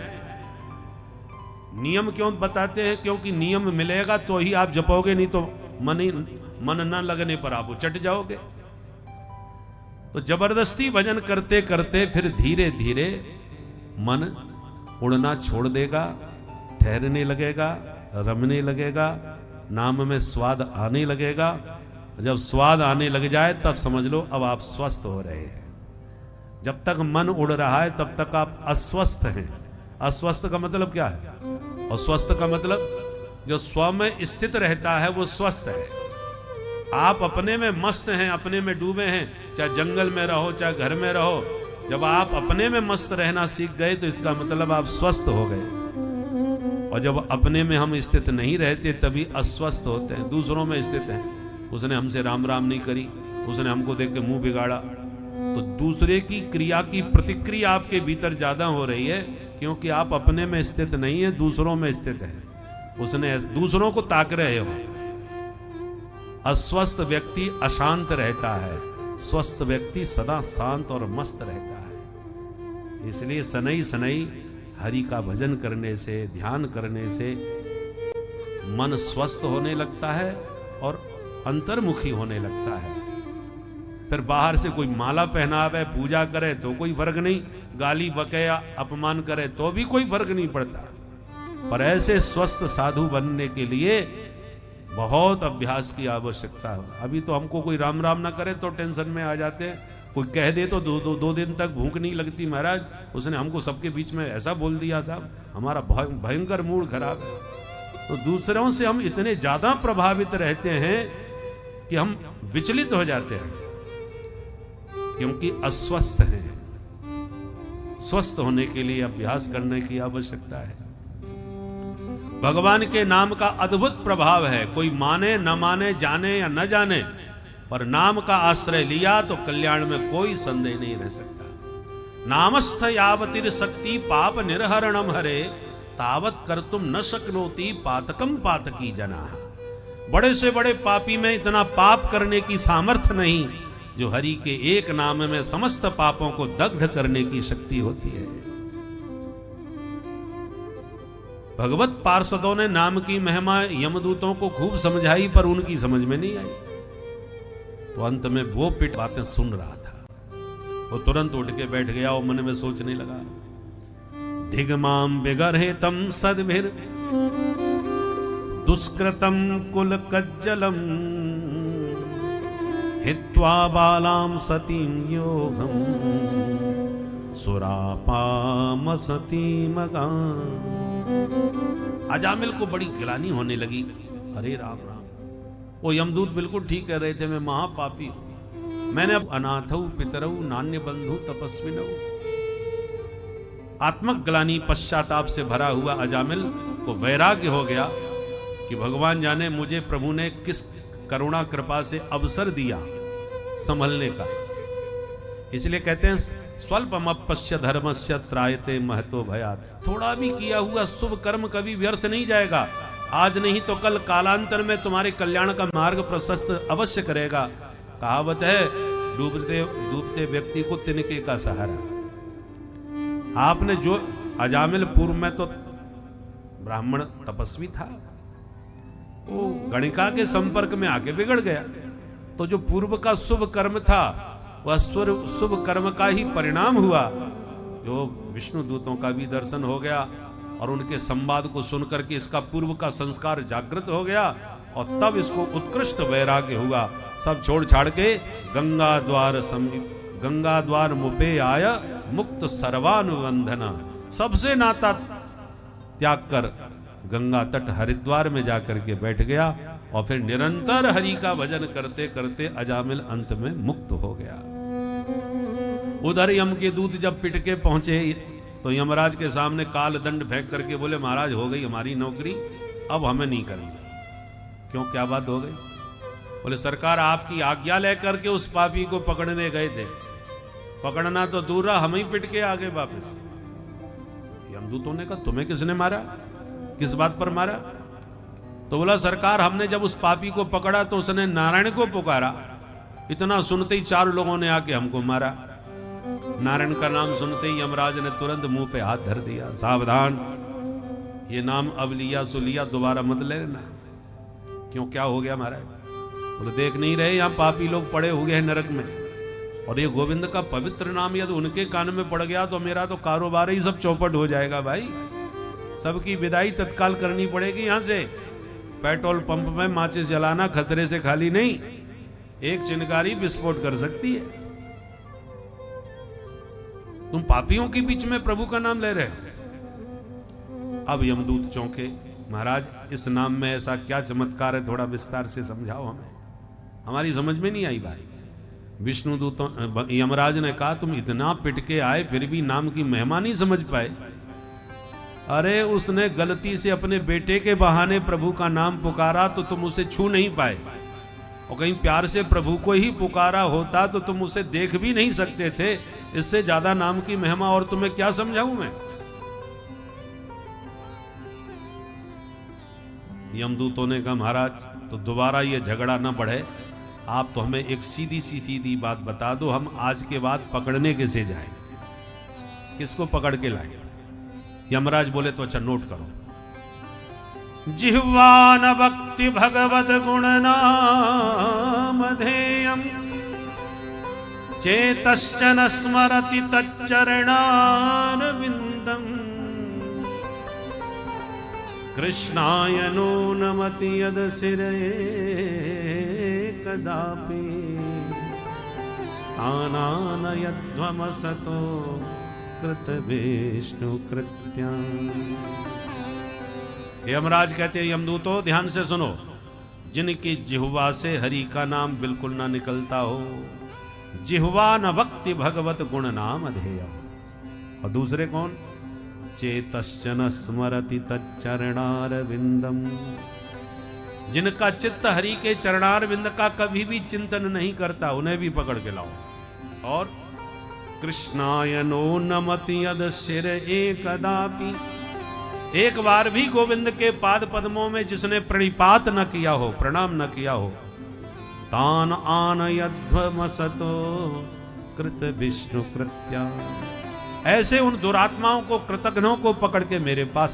नियम क्यों बताते हैं? क्योंकि नियम मिलेगा तो ही आप जपोगे, नहीं तो मन न लगने पर आप उचट जाओगे। तो जबरदस्ती भजन करते करते फिर धीरे धीरे मन उड़ना छोड़ देगा, ठहरने लगेगा, रमने लगेगा, नाम में स्वाद आने लगेगा। जब स्वाद आने लग जाए तब समझ लो अब आप स्वस्थ हो रहे हैं। जब तक मन उड़ रहा है तब तक आप अस्वस्थ हैं। अस्वस्थ का मतलब क्या है? और स्वस्थ का मतलब जो स्व में स्थित रहता है वो स्वस्थ है। आप अपने में मस्त हैं, अपने में डूबे हैं, चाहे जंगल में रहो चाहे घर में रहो। जब आप अपने में मस्त रहना सीख गए तो इसका मतलब आप स्वस्थ हो गए। और जब अपने में हम स्थित नहीं रहते तभी अस्वस्थ होते हैं। दूसरों में स्थित हैं, उसने हमसे राम राम नहीं करी, उसने हमको देख के मुंह बिगाड़ा, तो दूसरे की क्रिया की प्रतिक्रिया आपके भीतर ज्यादा हो रही है, क्योंकि आप अपने में स्थित नहीं है, दूसरों में स्थित है। उसने दूसरों को ताक रहे हो। अस्वस्थ व्यक्ति अशांत रहता है, स्वस्थ व्यक्ति सदा शांत और मस्त रहता है। इसलिए सनई सनई हरि का भजन करने से, ध्यान करने से मन स्वस्थ होने लगता है और अंतर्मुखी होने लगता है। फिर बाहर से कोई माला पहनावे, पूजा करे तो कोई फर्क नहीं, गाली बके या अपमान करे तो भी कोई फर्क नहीं पड़ता। पर ऐसे स्वस्थ साधु बनने के लिए बहुत अभ्यास की आवश्यकता है। अभी तो हमको कोई राम राम ना करे तो टेंशन में आ जाते हैं, कोई कह दे तो दो दिन तक भूख नहीं लगती। महाराज उसने हमको सबके बीच में ऐसा बोल दिया साहब, हमारा भयंकर मूड खराब है। तो दूसरों से हम इतने ज्यादा प्रभावित रहते हैं कि हम विचलित हो जाते हैं, क्योंकि अस्वस्थ हैं। स्वस्थ होने के लिए अभ्यास करने की आवश्यकता है। भगवान के नाम का अद्भुत प्रभाव है। कोई माने न माने, जाने या न जाने, पर नाम का आश्रय लिया तो कल्याण में कोई संदेह नहीं रह सकता। नामस्थ यावतिर शक्ति पाप निर्हरणम हरे, तावत कर्तुम न शक्नोति पातकम पातकी जनाः। बड़े से बड़े पापी में इतना पाप करने की सामर्थ्य नहीं जो हरि के एक नाम में समस्त पापों को दग्ध करने की शक्ति होती है। भगवत पार्षदों ने नाम की महिमा यमदूतों को खूब समझाई, पर उनकी समझ में नहीं आई। तो अंत में वो पिट बातें सुन रहा था, वो तुरंत उठ के बैठ गया और मन में सोचने लगा, धिगमाम बिगर्हेतम सद्भिर दुष्कृतम कुल कज्जलम हित्वा बालाम सतीम योगम सुरापाम सतीम गाम। अजामिल को बड़ी गिलानी होने लगी। अरे राम राम, वो यमदूत बिल्कुल ठीक कह रहे थे, मैं महापापी हूं। मैंने अब अनाथौ पितरौ नान्य बंधु तपस्विनौ। आत्मक ग्लानि पश्चाताप से भरा हुआ अजामिल को वैराग्य हो गया कि भगवान जाने मुझे प्रभु ने किस करुणा कृपा से अवसर दिया संभलने का। इसलिए कहते हैं स्वल्पमप्यस्य धर्मस्य त्रायते महतो भयात्। थोड़ा भी किया हुआ शुभ कर्म कभी व्यर्थ नहीं जाएगा। आज नहीं तो कल कालांतर में तुम्हारे कल्याण का मार्ग प्रशस्त अवश्य करेगा। कहावत है, डूबते डूबते व्यक्ति को तिनके का सहारा। आपने जो अजामिल पूर्व में तो ब्राह्मण तपस्वी था, वो गणिका के संपर्क में आके बिगड़ गया। तो जो पूर्व का शुभ कर्म था वह शुभ कर्म का ही परिणाम हुआ। जो विष्णु दूतों का भी दर्शन हो गया और उनके संवाद को सुनकर के इसका पूर्व का संस्कार जागृत हो गया और तब इसको उत्कृष्ट वैराग्य हुआ। सब छोड़ छाड़ के गंगा द्वार मुपे आय मुक्त सर्वानुबंधना, सबसे नाता त्याग कर गंगा तट हरिद्वार में जाकर के बैठ गया और फिर निरंतर हरि का भजन करते करते अजामिल अंत में मुक्त हो गया। उधर यम के दूत जब पिट के पहुंचे तो यमराज के सामने काल दंड फेंक करके बोले, महाराज हो गई हमारी नौकरी, अब हमें नहीं करनी। क्यों, क्या बात हो गई? बोले सरकार आपकी आज्ञा लेकर के उस पापी को पकड़ने गए थे, पकड़ना तो दूर रहा, हम ही पिट के आ गए वापस। यमदूतों ने कहा तुम्हें किसने मारा, किस बात पर मारा? तो बोला सरकार हमने जब उस पापी को पकड़ा तो उसने नारायण को पुकारा, इतना सुनते ही 4 लोगों ने आके हमको मारा। नारायण का नाम सुनते ही यमराज ने तुरंत मुंह पे हाथ धर दिया, सावधान, ये नाम अब लिया सो लिया, दोबारा मत लेना। क्यों, क्या हो गया महाराज? बोले देख नहीं रहे यहाँ पापी लोग पड़े हुए हैं नरक में, और ये गोविंद का पवित्र नाम यदि उनके कान में पड़ गया तो मेरा तो कारोबार ही सब चौपट हो जाएगा भाई। सबकी विदाई तत्काल करनी पड़ेगी यहां से। पेट्रोल पंप में माचिस जलाना खतरे से खाली नहीं, एक चिनगारी विस्फोट कर सकती है। तुम पापियों के बीच में प्रभु का नाम ले रहे हो। अब यमदूत चौंके, महाराज इस नाम में ऐसा क्या चमत्कार है, थोड़ा विस्तार से समझाओ हमें, हमारी समझ में नहीं आई बात। विष्णुदूतों यमराज ने कहा, तुम इतना पिट के आए फिर भी नाम की महिमा नहीं समझ पाए। अरे उसने गलती से अपने बेटे के बहाने प्रभु का नाम पुकारा तो तुम उसे छू नहीं पाए, और कहीं प्यार से प्रभु को ही पुकारा होता तो तुम उसे देख भी नहीं सकते थे। इससे ज्यादा नाम की महिमा और तुम्हें क्या समझाऊं मैं। यमदूतों ने कहा, महाराज तो दोबारा ये झगड़ा ना बढ़े, आप तो हमें एक सीधी बात बता दो, हम आज के बाद पकड़ने कैसे जाएं, किसको पकड़ के लाएं। यमराज बोले, तो अच्छा नोट करो, जिह्वा न भक्ति भगवत गुण नाम धेयम् चेतश्च न स्मरति तच्चरणारविन्दम् कृष्णाय नो नमति यद सिरे कदापि आनानयध्वमसतो कृत विष्णु कृत्यम्। यमराज कहते हैं, यमदूतों ध्यान से सुनो, जिनकी जिह्वा से हरि का नाम बिल्कुल ना निकलता हो, जिह्वा न भक्ति भगवत गुण नाम अधेयम्। और दूसरे कौन, चेतश्च न स्मरति तच्चरणारविंदम, जिनका चित्त हरि के चरणारविंद का कभी भी चिंतन नहीं करता, उन्हें भी पकड़ के लाओ। और कृष्णाय नो नमति यद शिर एकदापि, एक बार भी गोविंद के पाद पद्मों में जिसने प्रणिपात न किया हो, प्रणाम न किया हो, तान आनयध्वमसतो कृत विष्णु कृत्या, ऐसे उन दुरात्माओं को, कृतघ्नों को पकड़ के मेरे पास,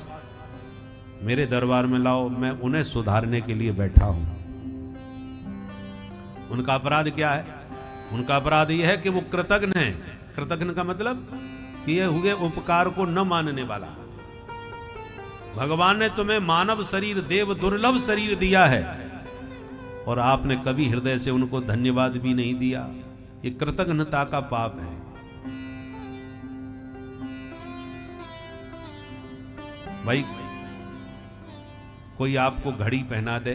मेरे दरबार में लाओ, मैं उन्हें सुधारने के लिए बैठा हूं। उनका अपराध क्या है? उनका अपराध यह है कि वो कृतघ्न है। कृतघ्न का मतलब किए हुए उपकार को न मानने वाला। भगवान ने तुम्हें मानव शरीर, देव दुर्लभ शरीर दिया है, और आपने कभी हृदय से उनको धन्यवाद भी नहीं दिया। ये कृतघ्नता का पाप है। भाई कोई आपको घड़ी पहना दे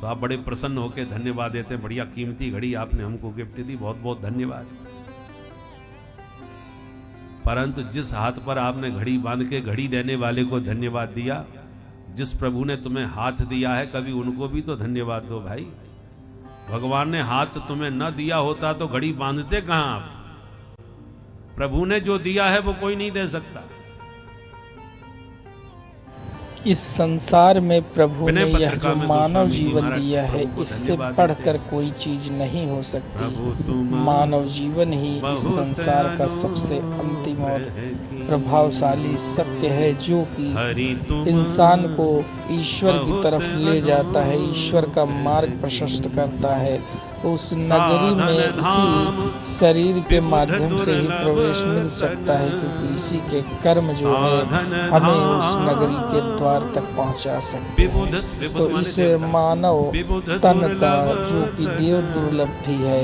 तो आप बड़े प्रसन्न होकर धन्यवाद देते हैं, बढ़िया कीमती घड़ी आपने हमको गिफ्ट दी, बहुत बहुत धन्यवाद। परंतु जिस हाथ पर आपने घड़ी बांध के घड़ी देने वाले को धन्यवाद दिया, जिस प्रभु ने तुम्हें हाथ दिया है, कभी उनको भी तो धन्यवाद दो भाई। भगवान ने हाथ तुम्हें न दिया होता तो घड़ी बांधते कहां आप? प्रभु ने जो दिया है वो कोई नहीं दे सकता। इस संसार में प्रभु ने यह जो मानव जीवन दिया है, इससे बढ़कर कोई चीज नहीं हो सकती। मानव जीवन ही इस संसार का सबसे अंतिम और प्रभावशाली सत्य है, जो कि इंसान को ईश्वर की तरफ ले जाता है, ईश्वर का मार्ग प्रशस्त करता है। उस नगरी में इसी शरीर के माध्यम से ही प्रवेश मिल सकता है, क्योंकि इसी के कर्म जो है हमें उस नगरी के द्वार तक पहुंचा सकते हैं। तो इस मानव तन का, जो कि देव दुर्लभ भी है,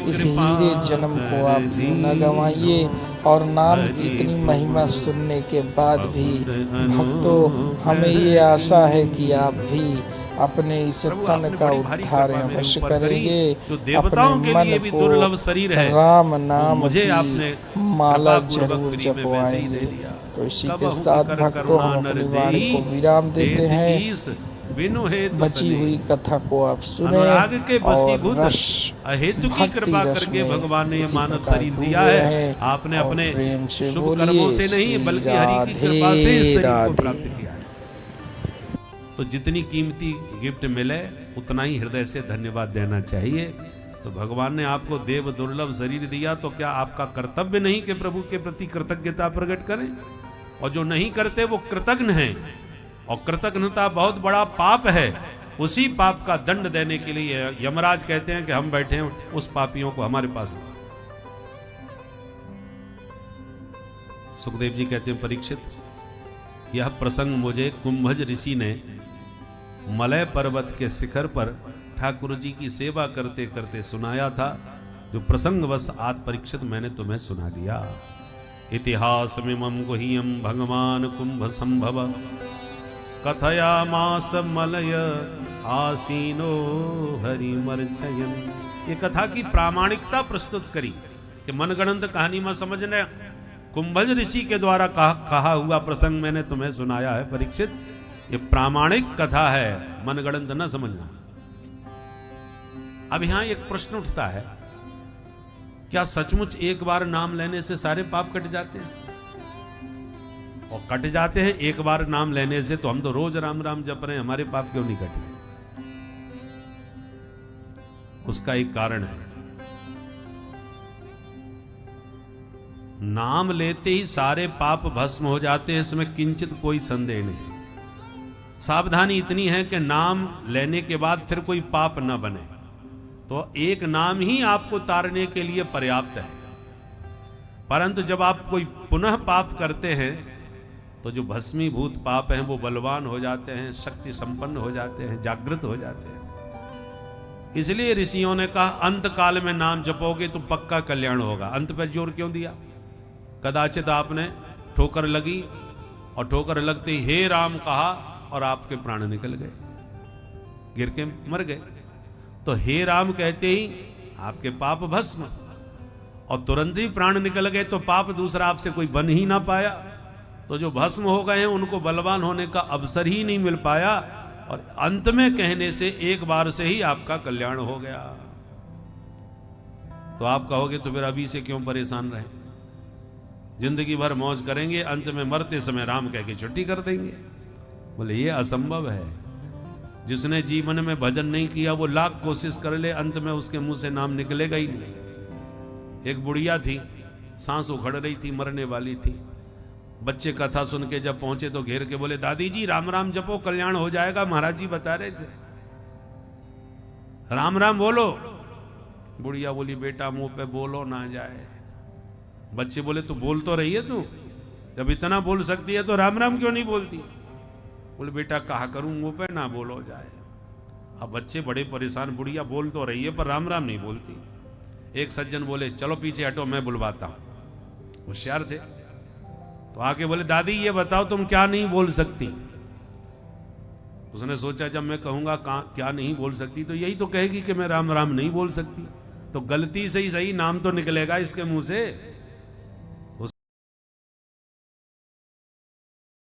इस हीरे जन्म को आप न गंवाइए। और नाम की इतनी महिमा सुनने के बाद भी भक्तों, हमें ये आशा है कि आप भी अपने इस तन का उद्धार अवश्य करेंगे। अपने मन को राम नाम की माला जरूर जपवाएंगे। तो इसी के साथ भक्तों, हम अपनी वाणी को विराम देते हैं। बची हुई कथा को आप सुने और रस भक्ति रस में भगवान ने ये मानव शरीर दिया है। आपने अपने प्रेम से शुभ कर्मों से नहीं, बल्कि हरि की कृपा से इस शरीर को प्राप्त किया। तो जितनी कीमती गिफ्ट मिले उतना ही हृदय से धन्यवाद देना चाहिए। तो भगवान ने आपको देव दुर्लभ शरीर दिया, तो क्या आपका कर्तव्य नहीं कि प्रभु के प्रति कृतज्ञता प्रकट करें? और जो नहीं करते वो कृतघ्न हैं, और कृतघ्नता बहुत बड़ा पाप है। उसी पाप का दंड देने के लिए यमराज कहते हैं कि हम बैठे हैं, उस पापियों को हमारे पास। सुखदेव जी कहते हैं, परीक्षित, यह प्रसंग मुझे कुंभज ऋषि ने मलय पर्वत के शिखर पर ठाकुर जी की सेवा करते करते सुनाया था, जो प्रसंगवश आज परीक्षित मैंने तुम्हें सुना दिया। इतिहासमिमं गुह्यं भगवान कुंभ संभव कथयामास मलय आसीनो हरिमर्चयन। ये कथा की प्रामाणिकता प्रस्तुत करी कि मनगणंत कहानी में समझने कुंभज ऋषि के द्वारा कहा हुआ प्रसंग मैंने तुम्हें सुनाया है परीक्षित। ये प्रामाणिक कथा है, मनगणंत न समझना। अब यहां एक प्रश्न उठता है, क्या सचमुच एक बार नाम लेने से सारे पाप कट जाते हैं? और कट जाते हैं एक बार नाम लेने से, तो हम तो रोज राम राम जप रहे हैं, हमारे पाप क्यों नहीं कटे? उसका एक कारण है, नाम लेते ही सारे पाप भस्म हो जाते हैं, इसमें किंचित कोई संदेह नहीं। सावधानी इतनी है कि नाम लेने के बाद फिर कोई पाप न बने, तो एक नाम ही आपको तारने के लिए पर्याप्त है। परंतु जब आप कोई पुनः पाप करते हैं तो जो भस्मीभूत पाप हैं वो बलवान हो जाते हैं, शक्ति संपन्न हो जाते हैं, जागृत हो जाते हैं। इसलिए ऋषियों ने कहा अंत काल में नाम जपोगे तो पक्का कल्याण होगा। अंत पर जोर क्यों दिया? कदाचित आपने ठोकर लगी और ठोकर लगते ही हे राम कहा और आपके प्राण निकल गए, गिर के मर गए। तो हे राम कहते ही आपके पाप भस्म, और तुरंत ही प्राण निकल गए, तो पाप दूसरा आपसे कोई बन ही ना पाया। तो जो भस्म हो गए हैं उनको बलवान होने का अवसर ही नहीं मिल पाया, और अंत में कहने से एक बार से ही आपका कल्याण हो गया। तो आप कहोगे तो फिर अभी से क्यों परेशान रहे, जिंदगी भर मौज करेंगे, अंत में मरते समय राम कह के छुट्टी कर देंगे। बोले ये असंभव है। जिसने जीवन में भजन नहीं किया वो लाख कोशिश कर ले, अंत में उसके मुंह से नाम निकलेगा ही नहीं। एक बुढ़िया थी, सांस उखड़ रही थी, मरने वाली थी। बच्चे कथा सुन के जब पहुंचे तो घेर के बोले दादी जी राम राम जपो, कल्याण हो जाएगा, महाराज जी बता रहे थे, राम राम बोलो। बुढ़िया बोली बेटा मुंह पे बोलो ना जाए। बच्चे बोले तू बोल तो रही है, तू जब इतना बोल सकती है तो राम राम क्यों नहीं बोलती? बोले बेटा कहा करूं मुंह पे ना बोलो जाए। अब बच्चे बड़े परेशान, बुढ़िया बोल तो रही है पर राम राम नहीं बोलती। एक सज्जन बोले चलो पीछे हटो मैं बुलवाता हूं। होशियार थे, तो आके बोले दादी ये बताओ तुम क्या नहीं बोल सकती? उसने सोचा जब मैं कहूंगा क्या नहीं बोल सकती तो यही तो कहेगी कि मैं राम राम नहीं बोल सकती, तो गलती से ही सही नाम तो निकलेगा इसके मुंह से।